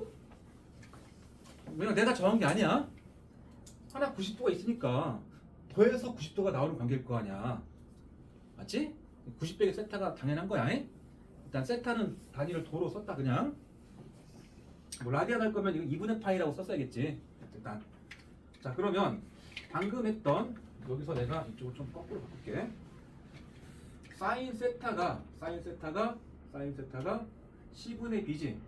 A: 왜냐면 내가 정한 게 아니야. 하나 90도가 있으니까 더해서 90도가 나오는 관계일 거 아니야. 맞지? 90배의 세타가 당연한 거야. 일단 세타는 단위를 도로 썼다 그냥. 뭐 라디안 할 거면 이거 2분의 파이라고 썼어야겠지. 일단 자 그러면 방금 했던 여기서 내가 이쪽을 좀 거꾸로 바꿀게. 사인 세타가 C분의 B지.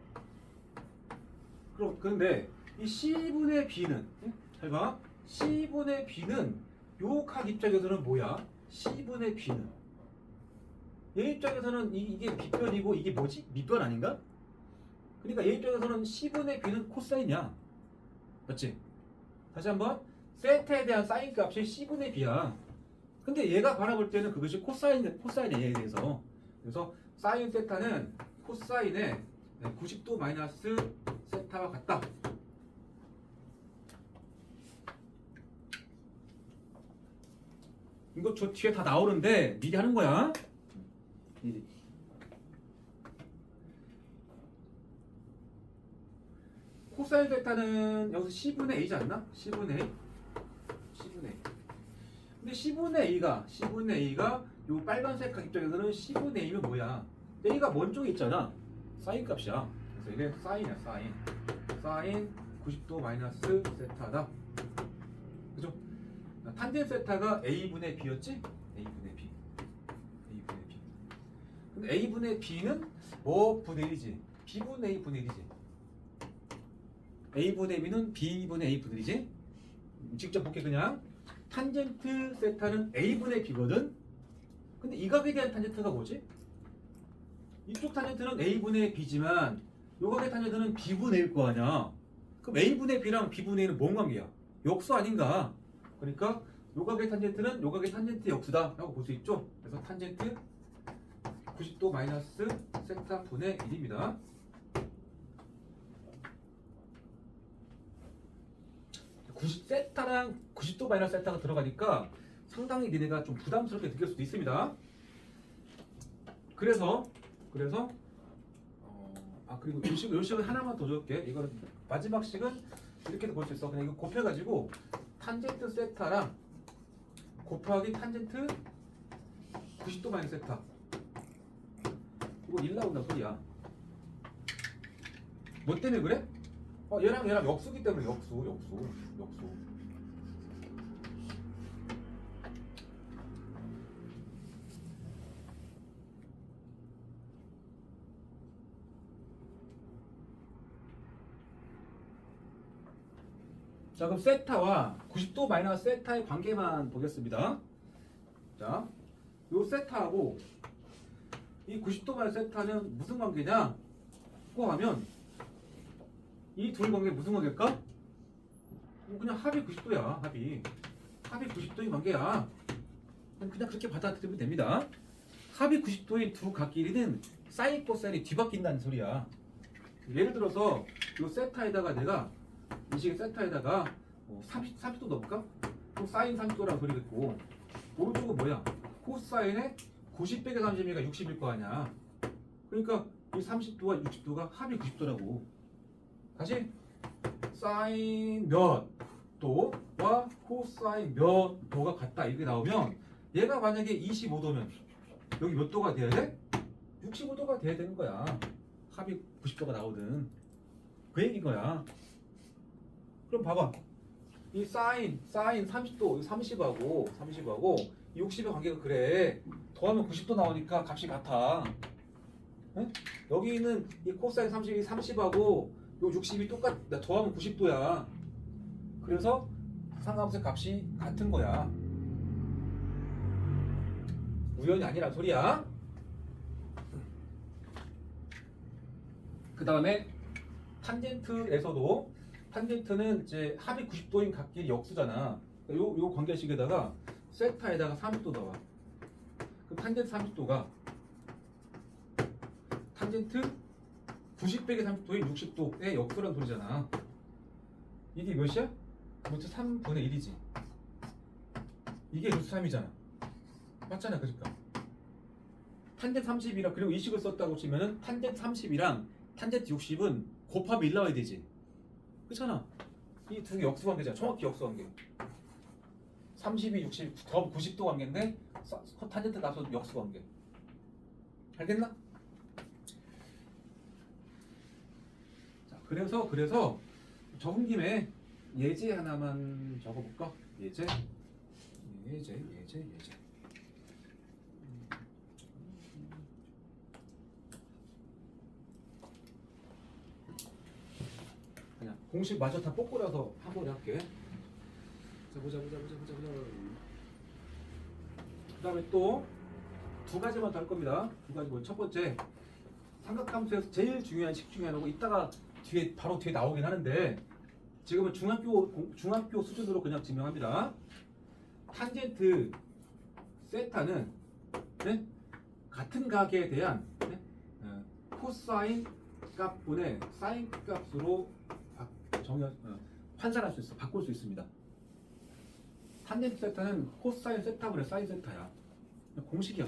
A: 그런데 이 C분의 B는 잘 봐. C분의 B는 요 각 입장에서는 뭐야? C분의 B는 얘 입장에서는 이게 빗변이고 이게 뭐지? 밑변 아닌가? 그러니까 얘 입장에서는 C분의 B는 코사인이야. 맞지? 다시 한번 세타에 대한 사인 값이 C분의 B야. 근데 얘가 바라볼 때는 그것이 코사인의 얘에 대해서. 그래서 사인 세타는 코사인의 90도 마이너스 세타와 같다. 이거 저 뒤에 다 나오는데 미리 하는 거야. 미리. 코사인 세타는 여기서 C분의 A지 않나? C분의 A. 근데 C분의 A가 요 빨간색 각 입장에서는 C분의 A면 뭐야? A가 먼 쪽에 있잖아. 사인 값이야. 그래서 이게 사인이야. 사인 90도 마이너스 세타다. 그죠? 탄젠 세타가 A분의 B였지? A분의 B. 근데 A분의 B는 뭐 분의 1이지? B분의 A 분의 1이지. A분의 B는 B분의 A 분의 1이지? 직접 볼게 그냥. 탄젠트 세타는 A분의 B거든? 근데 이 각에 대한 탄젠트가 뭐지? 이쪽 탄젠트는 A분의 B지만 요 각의 탄젠트는 B분의 A일 거 아니야. 그럼 A분의 B랑 B분의 A는 뭔 관계야? 역수 아닌가? 그러니까 요 각의 탄젠트는 요 각의 탄젠트 역수다 라고 볼 수 있죠? 그래서 탄젠트 90도 마이너스 세타 분의 1입니다. 세타랑 90도 마이너스 세타가 들어가니까 상당히 니네가 좀 부담스럽게 느낄 수도 있습니다. 그래서 그리고 요 식은 하나만 더 줄게. 이거는 마지막 식은 이렇게도 볼 수 있어. 그냥 이거 곱해가지고 탄젠트 세타랑 곱하기 탄젠트 90도 마이너스 세타. 이거 1 나온다 소리야. 뭐 때문에 그래? 얘랑 역수기 때문에 역수. 자 그럼 세타와 90도 마이너스 세타의 관계만 보겠습니다. 자, 요 세타하고 이 90도 마이너스 세타는 무슨 관계냐? 고 하면 이 둘 관계 무슨 관계일까? 그냥 합이 90도야. 합이 90도인 관계야. 그냥 그렇게 받아들이면 됩니다. 합이 90도인 두 각끼리는 사인 코사인이 뒤바뀐다는 소리야. 예를 들어서 이 세타에다가 내가 이 식의 세타에다가 30도 넣을까? 그럼 사인 30도라는 소리겠고, 오른쪽은 뭐야? 코사인의 90 빼기 30이니까 60일 거 아니야. 그러니까 이 30도와 60도가 합이 90도라고. 다시 사인 몇 도와 코사인 몇 도가 같다 이렇게 나오면, 얘가 만약에 25도면 여기 몇 도가 돼야 돼? 65도가 돼야 되는 거야. 합이 90도가 나오든. 그 얘기인 거야. 그럼 봐봐. 이 사인 30도, 30하고 60의 관계가 그래. 더하면 90도 나오니까 값이 같아. 응? 여기 있는 이 코사인 30이 30하고 요 60이 더하면 90도야. 그래서 상관함수의 값이 같은 거야. 우연이 아니란 소리야. 그 다음에 탄젠트에서도, 탄젠트는 이제 합이 90도인 각끼리 역수잖아. 요 관계식에다가 세타에다가 30도 넣어. 그럼 탄젠트 30도가 탄젠트 90 빼기 30도인 60도의 역수란 소리잖아. 이게 몇이야? 루트 3분의 1이지. 이게 루트 3이잖아. 맞잖아, 그러니까. 탄젠트 30이랑 그리고 이 식을 썼다고 치면은 탄젠트 30이랑 탄젠트 60은 곱하면 1 나와야 되지. 그렇잖아. 이 두 개 역수 관계잖아. 정확히 역수 관계. 32, 60 더하면 90도 관계인데 탄젠트 나서 역수 관계. 알겠나? 자, 그래서 적은 김에 예제 하나만 적어볼까? 예제. 그냥 공식 마저 다 뽑고라서 한 번에 할게. 자, 보자. 그 다음에 또 두 가지만 더 할 겁니다. 두 가지. 첫 번째, 삼각함수에서 제일 중요한 식 중에 하나고, 이따가 바로 뒤에 나오긴 하는데 지금은 중학교 수준으로 그냥 증명합니다. 탄젠트 세타는, 네? 같은 각에 대한, 네? 코사인 값분의 사인 값으로 환산할 수 있어. 바꿀 수 있습니다. 탄젠트 세타는 코사인 세타분의 사인 세타야. 공식이야.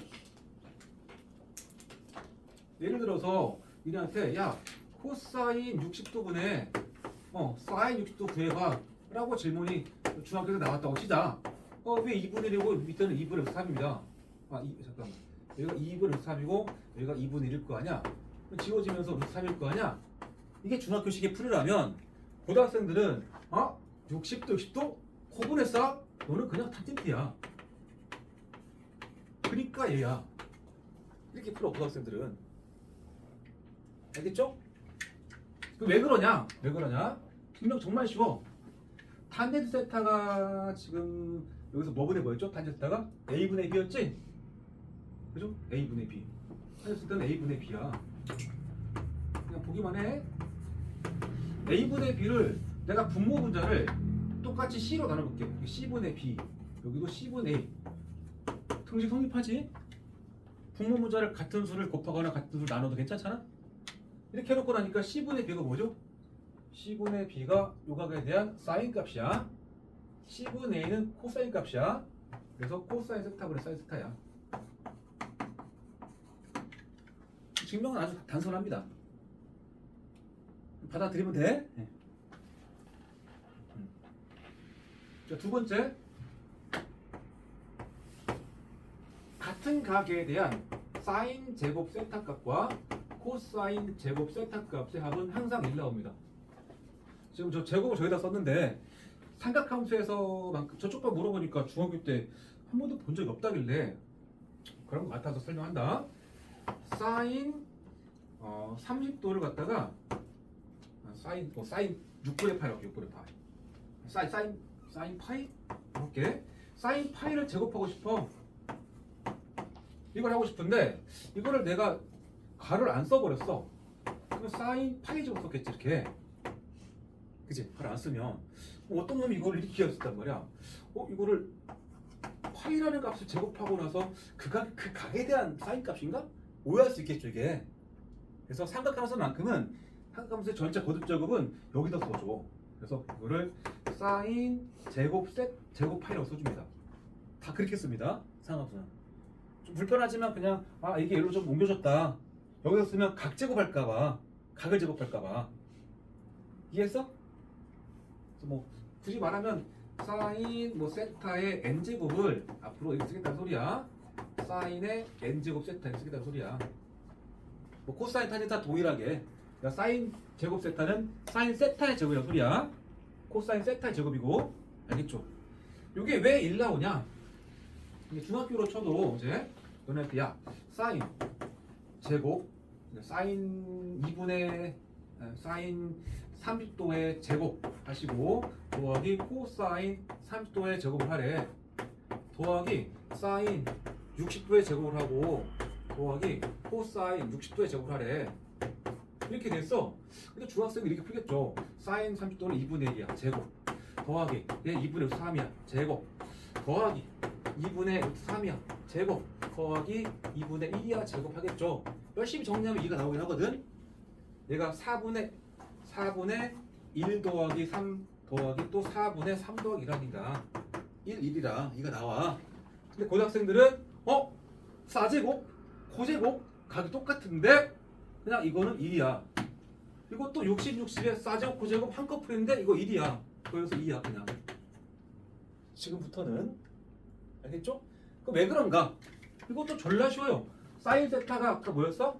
A: 예를 들어서 니네한테, 야, 코사인 60도분의 사인 60도 구해봐 라고 질문이 중학교에서 나왔다고 치자. 왜 2분의 1이고 밑에는 2분의 3입니다. 잠깐만. 여기가 2분의 3이고 여기가 2분의 1일 거 아니야? 지워지면서 루트 3일 거 아니야? 이게 중학교식의 풀이라면, 고등학생들은 60도 60도? 코분했어? 너는 그냥 탄젠트야. 그러니까 얘야. 이렇게 풀어, 고등학생들은. 알겠죠? 왜 그러냐? 증명 정말 쉬워. 탄젠트 세타가 지금 여기서 뭐였죠? 탄젠트 세타가 A분의 B였지? 그죠? A분의 B. 탄젠트 세타는 A분의 B야. 그냥 보기만 해. A분의 B를 내가 분모 분자를 똑같이 C로 나눠볼게. C분의 B, 여기도 C분의 A. 등식 성립하지? 분모 분자를 같은 수를 곱하거나 같은 수를 나눠도 괜찮잖아? 이렇게 해놓고 나니까 C분의 B가 뭐죠? C분의 B가 요 각에 대한 사인 값이야. C분의 A는 코사인 값이야. 그래서 코사인 세타분의 사인 세타야. 증명은 아주 단순합니다. 받아들이면 돼. 네. 자, 두 번째, 같은 각에 대한 사인 제곱 세타 값과 코사인 제곱 세타 값의 합은 항상 1 나옵니다. 지금 저 제곱을 저기다 썼는데, 삼각함수에서만큼 저쪽 봐 물어보니까 중학교 때 한 번도 본 적이 없다길래 그런 것 같아서 설명한다. 사인 30도를 갖다가 사인 6분의 파이 할게. 6분의 파이. 사인 파이 이렇게 사인 파이를 제곱하고 싶어. 이걸 하고 싶은데 이거를 내가 가를 안 써버렸어. 그럼 사인 파이 제곱 썼겠지 이렇게. 그치? 가를 안 쓰면 어떤 놈이 이거를 이렇게 기억했단 말이야. 이거를 파이라는 값을 제곱하고 나서 그 각에 대한 사인 값인가? 오해할 수 있겠죠 이게. 그래서 삼각함수만큼은 삼각함수의 전체 거듭 제곱은 여기다 써줘. 그래서 이거를 사인 제곱 제곱 파이라고 써줍니다. 다 그렇게 씁니다. 삼각함수는. 좀 불편하지만 그냥 이게 얘로 좀 옮겨졌다. 여기서 쓰면 각 제곱할까봐, 각을 제곱할까봐. 이해했어? 그래서 뭐 굳이 말하면 사인 세타의 n 제곱을 앞으로 이렇게 쓰겠다는 소리야. 사인의 n 제곱 세타 이렇게 쓰겠다는 소리야. 뭐 코사인 탄젠트 다 동일하게. 그러니까 사인 제곱 세타는 사인 세타의 제곱이라는 소리야. 코사인 세타의 제곱이고, 알겠죠? 이게 왜 1 나오냐? 이게 중학교로 쳐도 이제 너네한테 사인 제곱 사인 2분의 사인 30도의 제곱 하시고 더하기 코사인 30도의 제곱을 하래. 더하기 사인 60도의 제곱을 하고 더하기 코사인 60도의 제곱을 하래. 이렇게 됐어. 근데 중학생이 이렇게 풀겠죠. 사인 30도는 2분의 1이야. 제곱. 더하기 얘 2분의 3이야. 제곱. 더하기 2분의 3이야. 제곱. 더하기 2분의 1이야. 제곱하겠죠. 열심히 정리하면 2가 나오긴 하거든. 얘가 4분의 1 더하기 3 더하기 또 4분의 3 더하기 1하니까 1이라 2가 나와. 근데 고등학생들은 사제곱, 코제곱 각이 똑같은데 그냥 이거는 1이야. 이것도 60, 60에 사제곱, 코제곱 한꺼풀인데 이거 1이야. 그래서 2야 그냥. 지금부터는 알겠죠? 그럼 왜 그런가? 이것도 졸라 쉬워요. 사인 세타가 아까 뭐였어?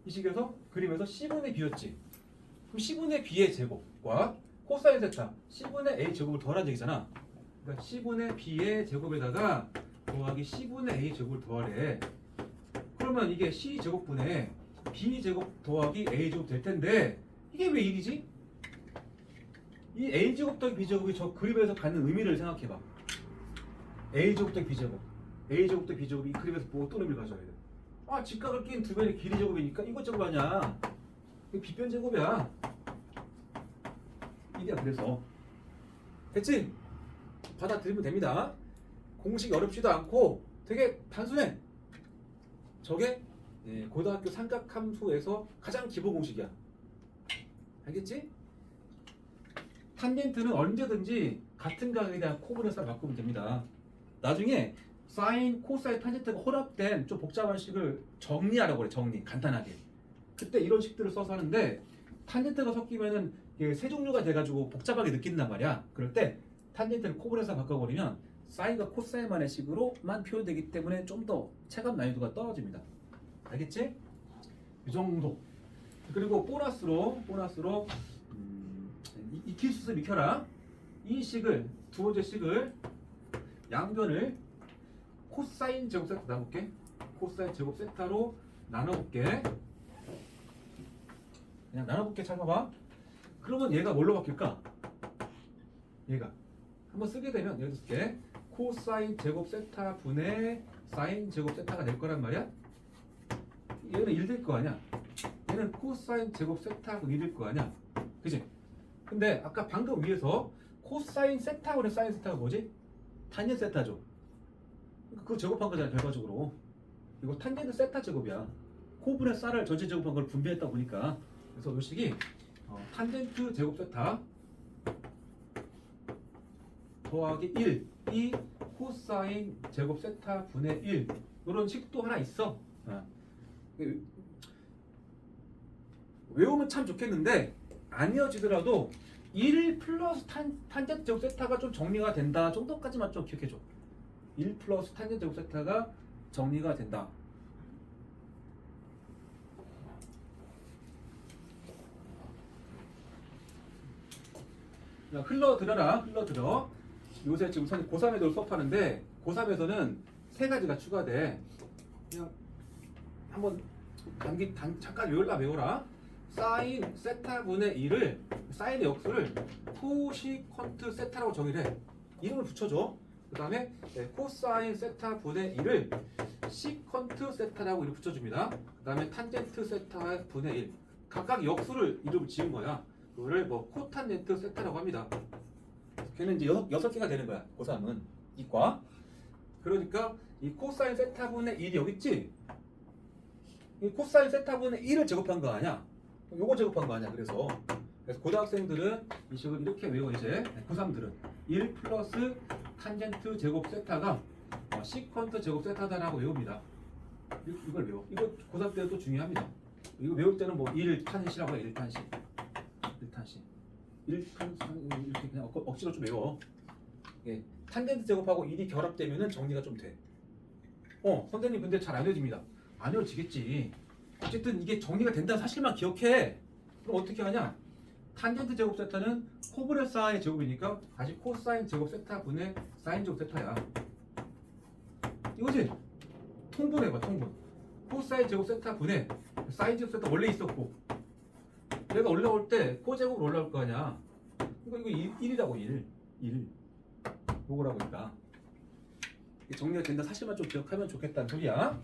A: 이 식에서 그림에서 C분의 B였지. 그럼 C분의 B의 제곱과 코사인 세타 C분의 A 제곱을 더하는 얘기잖아. 그러니까 C분의 B의 제곱에다가 더하기 C분의 A 제곱을 더하래. 그러면 이게 C 제곱분의 B 제곱 더하기 A 제곱 될 텐데 이게 왜 1이지? 이 A 제곱 더하기 B 제곱이 저 그림에서 갖는 의미를 생각해봐. A 제곱 더하기 B 제곱, A 제곱 더하기 B 제곱이 이 그림에서 뭐 어떤 의미를 가져야 돼? 직각을 낀 두 변의 길이 제곱이니까 이것 제곱 아니야. 이게 B변 제곱이야. 이게 그래서 됐지? 받아들이면 됩니다. 공식이 어렵지도 않고 되게 단순해. 저게 고등학교 삼각함수에서 가장 기본 공식이야. 알겠지? 탄젠트는 언제든지 같은 각에 대한 코분해서 바꾸면 됩니다. 나중에 사인, 코사인, 탄젠트가 혼합된 좀 복잡한 식을 정리하라고 그래. 정리, 간단하게. 그때 이런 식들을 써서 하는데 탄젠트가 섞이면은 세 종류가 돼가지고 복잡하게 느낀단 말이야. 그럴 때 탄젠트를 코분해서 바꿔버리면 사인과 코사인만의 식으로만 표현되기 때문에 좀 더 체감 난이도가 떨어집니다. 알겠지? 이 정도. 그리고 보너스로 이 기수를 익혀라. 이 식을 두 번째 식을 양변을 코사인 제곱 세타 나눠볼게. 코사인 제곱 세타로 나눠볼게. 그냥 나눠볼게. 잘 봐봐. 그러면 얘가 뭘로 바뀔까? 얘가 한번 쓰게 되면 예를 들게 코사인 제곱 세타 분의 사인 제곱 세타가 될 거란 말이야. 얘는 1 될 거 아니야. 얘는 코사인 제곱 세타 분의 1일 거 아니야. 그치? 근데 아까 방금 위에서 코사인 세타 분의 사인 세타가 뭐지? 탄젠트 세타죠. 그거 제곱한 거잖아 결과적으로. 이거 탄젠트 세타 제곱이야. 코분의 쌀을 전체 제곱한 걸 분배했다 보니까. 그래서 이 식이 탄젠트 제곱 세타 더하기 1 이 코사인 제곱 세타 분의 1 이런 식도 하나 있어. 외우면 참 좋겠는데 안 이어지더라도 1 플러스 탄젠트 제곱 세타가 좀 정리가 된다 정도까지만 좀 기억해줘. 1 플러스 탄젠트 제곱 세타가 정리가 된다. 흘러들어라. 요새 지금 선생님 고3애들 수업하는데 고3에서는 세 가지가 추가돼. 그냥 한번 잠깐 외워라. 사인 세타 분의 1을 사인의 역수를 코시컨트 세타라고 정의를 해. 이름을 붙여줘. 그 다음에 코사인 세타 분의 1을 시컨트 세타라고 이름 붙여줍니다. 그 다음에 탄젠트 세타 분의 1 각각 역수를 이름을 지은 거야. 그거를 코탄젠트 세타라고 합니다. 걔는 이제 6개가 되는 거야. 고3은 이과. 그러니까 이 코사인 세타분의 1이 여기 있지? 이 코사인 세타분의 1을 제곱한 거 아니야? 요거 제곱한 거 아니야? 그래서 고등학생들은 이 식을 이렇게 외워 이제 고3들은 1 플러스 탄젠트 제곱 세타가 시퀀트 제곱 세타다라고 외웁니다. 이걸 외워. 이거 고3 때도 중요합니다. 이거 외울 때는 뭐 1탄시라고 해. 1탄시. 1탄시. 이렇게 그냥 억지로 좀 외워. 예. 탄젠트 제곱하고 1이 결합되면은 정리가 좀 돼. 선생님 근데 잘 안 외워집니다. 안 외워지겠지. 어쨌든 이게 정리가 된다는 사실만 기억해. 그럼 어떻게 하냐? 탄젠트 제곱 세타는 코브레사의 제곱이니까 다시 코사인 제곱 세타 분의 사인 제곱 세타야. 이거지? 통분해봐, 통분. 코사인 제곱 세타 분의 사인 제곱 세타 원래 있었고 얘가 올라올 때 코제곱으로 올라올 거 아니야. 이거 1이라고 1. 요거라고 있다. 정리가 된다 사실만 좀 기억하면 좋겠다는 소리야.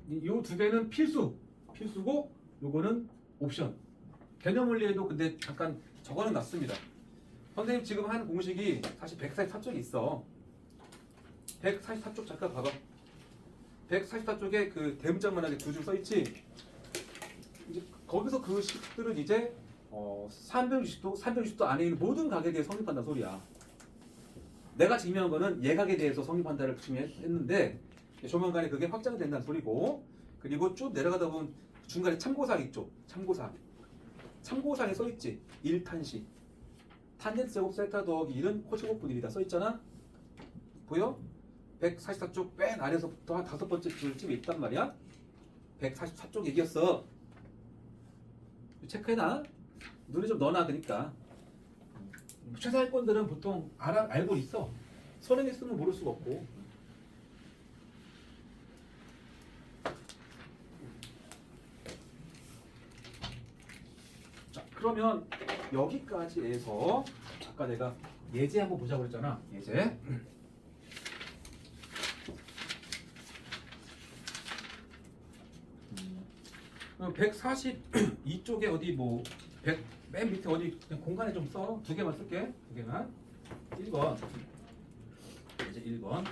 A: 이 두 개는 필수고 요거는 옵션. 개념 원리에도 근데 잠깐 적어는 놨습니다. 선생님 지금 한 공식이 사실 144쪽에 있어. 144쪽 잠깐 봐봐. 144쪽에 그 대문짝만하게 두 줄 써있지. 이제 거기서 그 식들은 이제 360도 안에 있는 모든 각에 대해 성립한다는 소리야. 내가 증명한 거는 예각에 대해서 성립한다를 증명했는데 조만간에 그게 확장된다는 소리고, 그리고 쭉 내려가다 보면 중간에 참고사항 있죠. 참고사항에 써있지. 1탄시 탄젠트 제곱 세타 더하기 1은 코제곱분 1이다 써있잖아. 보여? 144쪽 맨 아래서부터 한 5번째 줄쯤에 있단 말이야. 144쪽 얘기였어. 체크해놔. 눈에 좀 넣어놔. 그러니까 최사위권들은 보통 알고 있어. 선행에 쓰면 모를 수가 없고. 자, 그러면 여기까지 해서 아까 내가 예제 한번 보자고 그랬잖아. 예제. 142쪽에 어디 뭐 맨 밑에 어디 그냥 공간에 좀 써. 두 개만 쓸게. 두 개만. 1번. 이제 1번.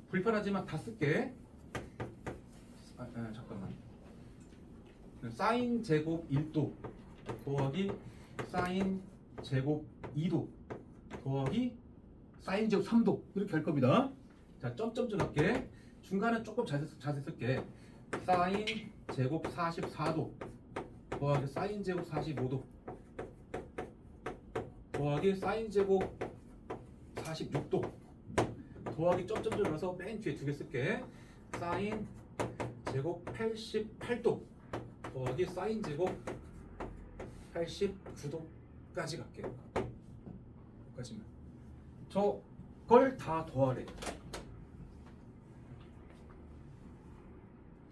A: 불편하지만 다 쓸게. 잠깐만. 사인 제곱 1도 더하기 사인 제곱 2도 더하기 사인 제곱 3도 이렇게 할 겁니다. 자, 점점점 할게. 중간은 조금 자세 쓸게. 사인 제곱 44도 더하기 사인 제곱 45도 더하기 사인 제곱 46도 더하기 점점점 넣어서 맨 뒤에 두 개 쓸게. 사인 제곱 88도 더하기 사인 제곱 89도까지 갈게. 여기까지만. 저걸 다 더하래.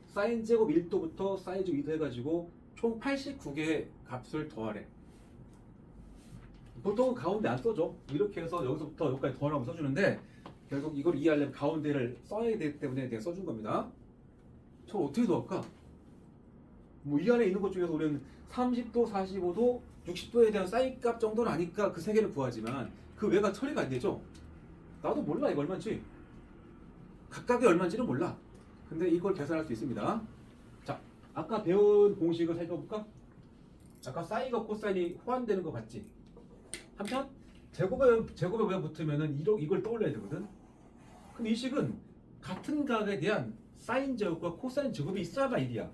A: 사인 제곱 1도부터 사인 제곱 2도 해가지고 총 89개의 값을 더하래. 보통은 가운데 안 써줘. 이렇게 해서 여기서부터 여기까지 더하라고 써주는데 결국 이걸 이해하려면 가운데를 써야 되기 때문에 내가 써준 겁니다. 저 어떻게 더할까? 뭐 이 안에 있는 것 중에서 우리는 30도, 45도, 60도에 대한 사인 값 정도는 아니까 그 세 개를 구하지만 그 외가 처리가 안 되죠. 나도 몰라 이거 얼마인지. 각각이 얼마인지는 몰라. 근데 이걸 계산할 수 있습니다. 자, 아까 배운 공식을 살펴볼까? 아까 사인과 코사인이 호환되는 거 봤지? 한편 제곱에 왜 붙으면은 이걸 떠올려야 되거든. 그럼 이 식은 같은 각에 대한 사인 제곱과 코사인 제곱이 있어야만 일이야.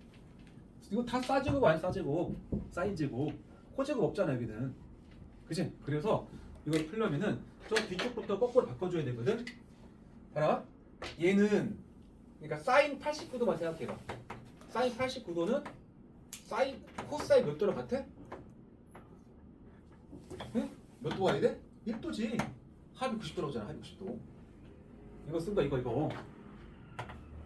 A: 이거 다 싸제곱 아니 싸제곱, 사인 제곱, 코제곱 없잖아 여기는. 그치? 그래서 이걸 풀려면은 저 뒤쪽부터 거꾸로 바꿔줘야 되거든. 봐라. 얘는 그러니까 사인 89도만 생각해봐. 사인 89도는 코사인 몇 도랑 같아? 응? 몇 도가 돼? 1도지. 합이 90도라고잖아. 합이 90도. 이거 쓴 거 이거.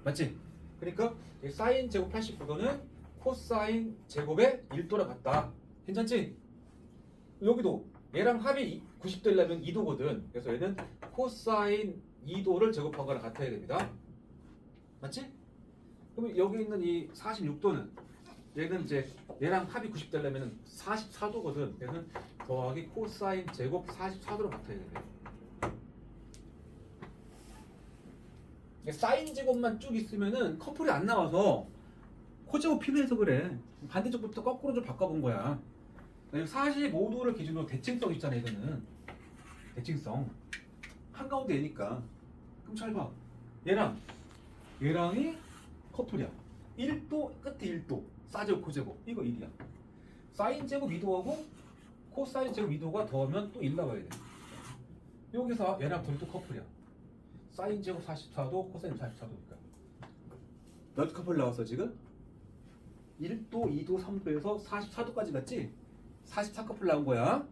A: 맞지? 그러니까 사인 제곱 89도는 코사인 제곱의 1도랑 같다. 괜찮지? 여기도 얘랑 합이 90도려면 2도거든. 그래서 얘는 코사인 2도를 제곱한 거랑 같아야 됩니다. 맞지? 그럼 여기 있는 이 46도는 얘는 이제 얘랑 합이 90 되려면 44도거든. 얘는 더하기 코사인 제곱 44도로 바꿔야 돼. 사인 제곱만 쭉 있으면은 커플이 안 나와서 코제곱 필요해서 그래. 반대쪽부터 거꾸로 좀 바꿔본 거야. 45도를 기준으로 대칭성 있잖아. 이거는 대칭성 한가운데 얘니까. 그럼 잘 봐. 얘랑이 커플이야. 1도 끝에 1도 사제곱 코제곱 이거 1이야. 사인 제곱 2도하고 코사인 제곱 2도가 더하면 또 1 나와야 돼. 여기서 얘랑 둘이 또 커플이야. 사인 제곱 44도 코사인 44도니까 몇 커플 나왔어 지금? 1도, 2도, 3도에서 44도까지 갔지? 44커플 나온 거야.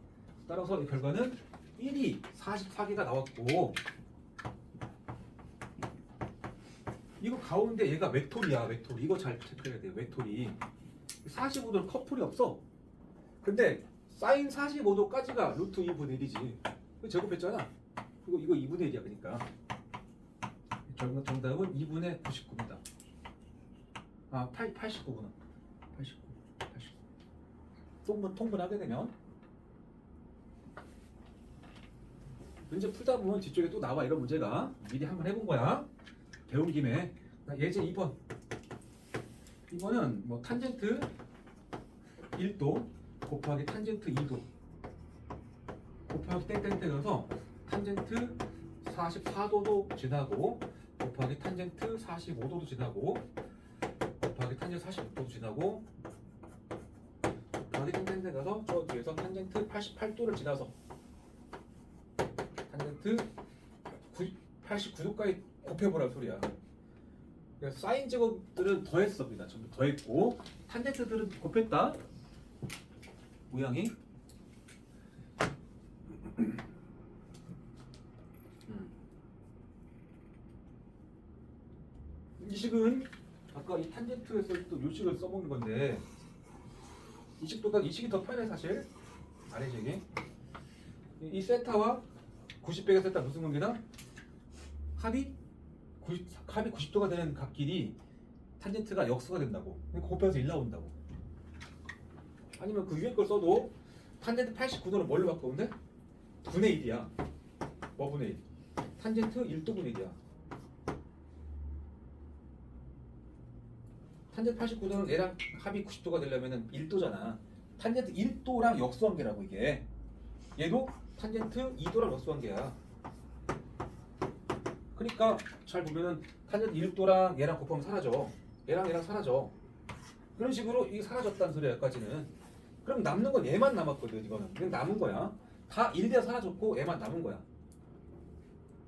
A: 따라서 이 결과는 1이 44개가 나왔고, 이거 가운데 얘가 외톨이야. 외톨이. 이거 잘 체크해야 돼. 외톨이. 45도는 커플이 없어. 근데 사인 45도까지가 루트 2분의 1이지. 제곱했잖아. 그리고 이거 2분의 1이야. 그러니까 정답은 2분의 99입니다. 89구나. 89. 통분하게 되면 문제 풀다 보면 뒤쪽에 또 나와. 이런 문제가 미리 한번 해본 거야. 배운 김에. 예제 2번. 이거는 뭐 탄젠트 1도 곱하기 탄젠트 2도 곱하기 땡땡땡해서 탄젠트 44도도 지나고 곱하기 탄젠트 45도도 지나고 곱하기 탄젠트 46도도 지나고 곱하기 땡땡땡 가서 저 뒤에서 탄젠트 88도를 지나서 탄젠트 89도까지 곱해보라는 소리야. 사인 제곱들은 더했습니다. 전부 더했고 탄젠트들은 곱했다. 모양이 이 식은 아까 이 탄젠트에서 또 요식을 써먹는 건데 이 식이 더 편해 사실. 아래식이 이 세타와 90배의 세타 무슨 관계다? 합이 90도가 되는 각끼리 탄젠트가 역수가 된다고. 곱해서 1 나온다고. 아니면 그 위에 걸 써도 탄젠트 89도는 뭘로 바꾸는데? 분의 1이야. 뭐 분의 1? 탄젠트 1도 분의 1이야. 탄젠트 89도는 얘랑 합이 90도가 되려면 1도잖아. 탄젠트 1도랑 역수관계라고 이게. 얘도 탄젠트 2도랑 역수관계야. 그러니까 잘 보면은 탄젠트 1도랑 얘랑 곱하면 사라져. 얘랑 사라져. 그런 식으로 이게 사라졌다는 소리야. 여기까지는. 그럼 남는 건 얘만 남았거든. 이거는 그냥 남은 거야. 다 1대 사라졌고 얘만 남은 거야.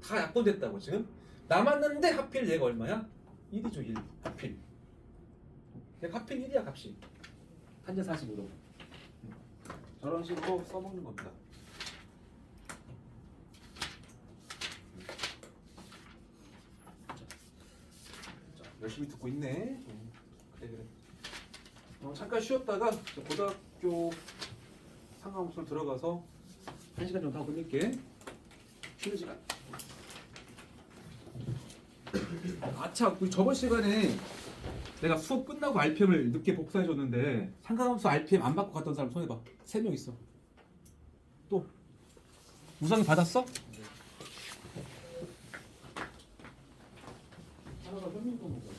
A: 다 약분됐다고 지금. 남았는데 하필 얘가 얼마야? 1이죠. 1 하필. 얘가 하필 1이야 값이. 탄젠트 45도. 저런 식으로 써먹는 겁니다. 열심히 듣고 있네. 그래. 잠깐 쉬었다가 고등학교 상가무소를 들어가서 1시간 정도 하고 끝낼게. 쉬는 시간. 아차, 우리 저번 시간에 내가 수업 끝나고 RPM을 늦게 복사해줬는데 상가무소 RPM 안 받고 갔던 사람 손해봐. 3명 있어. 또 우상이 받았어? 하나가 현민권 먹어요.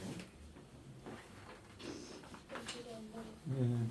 A: 네.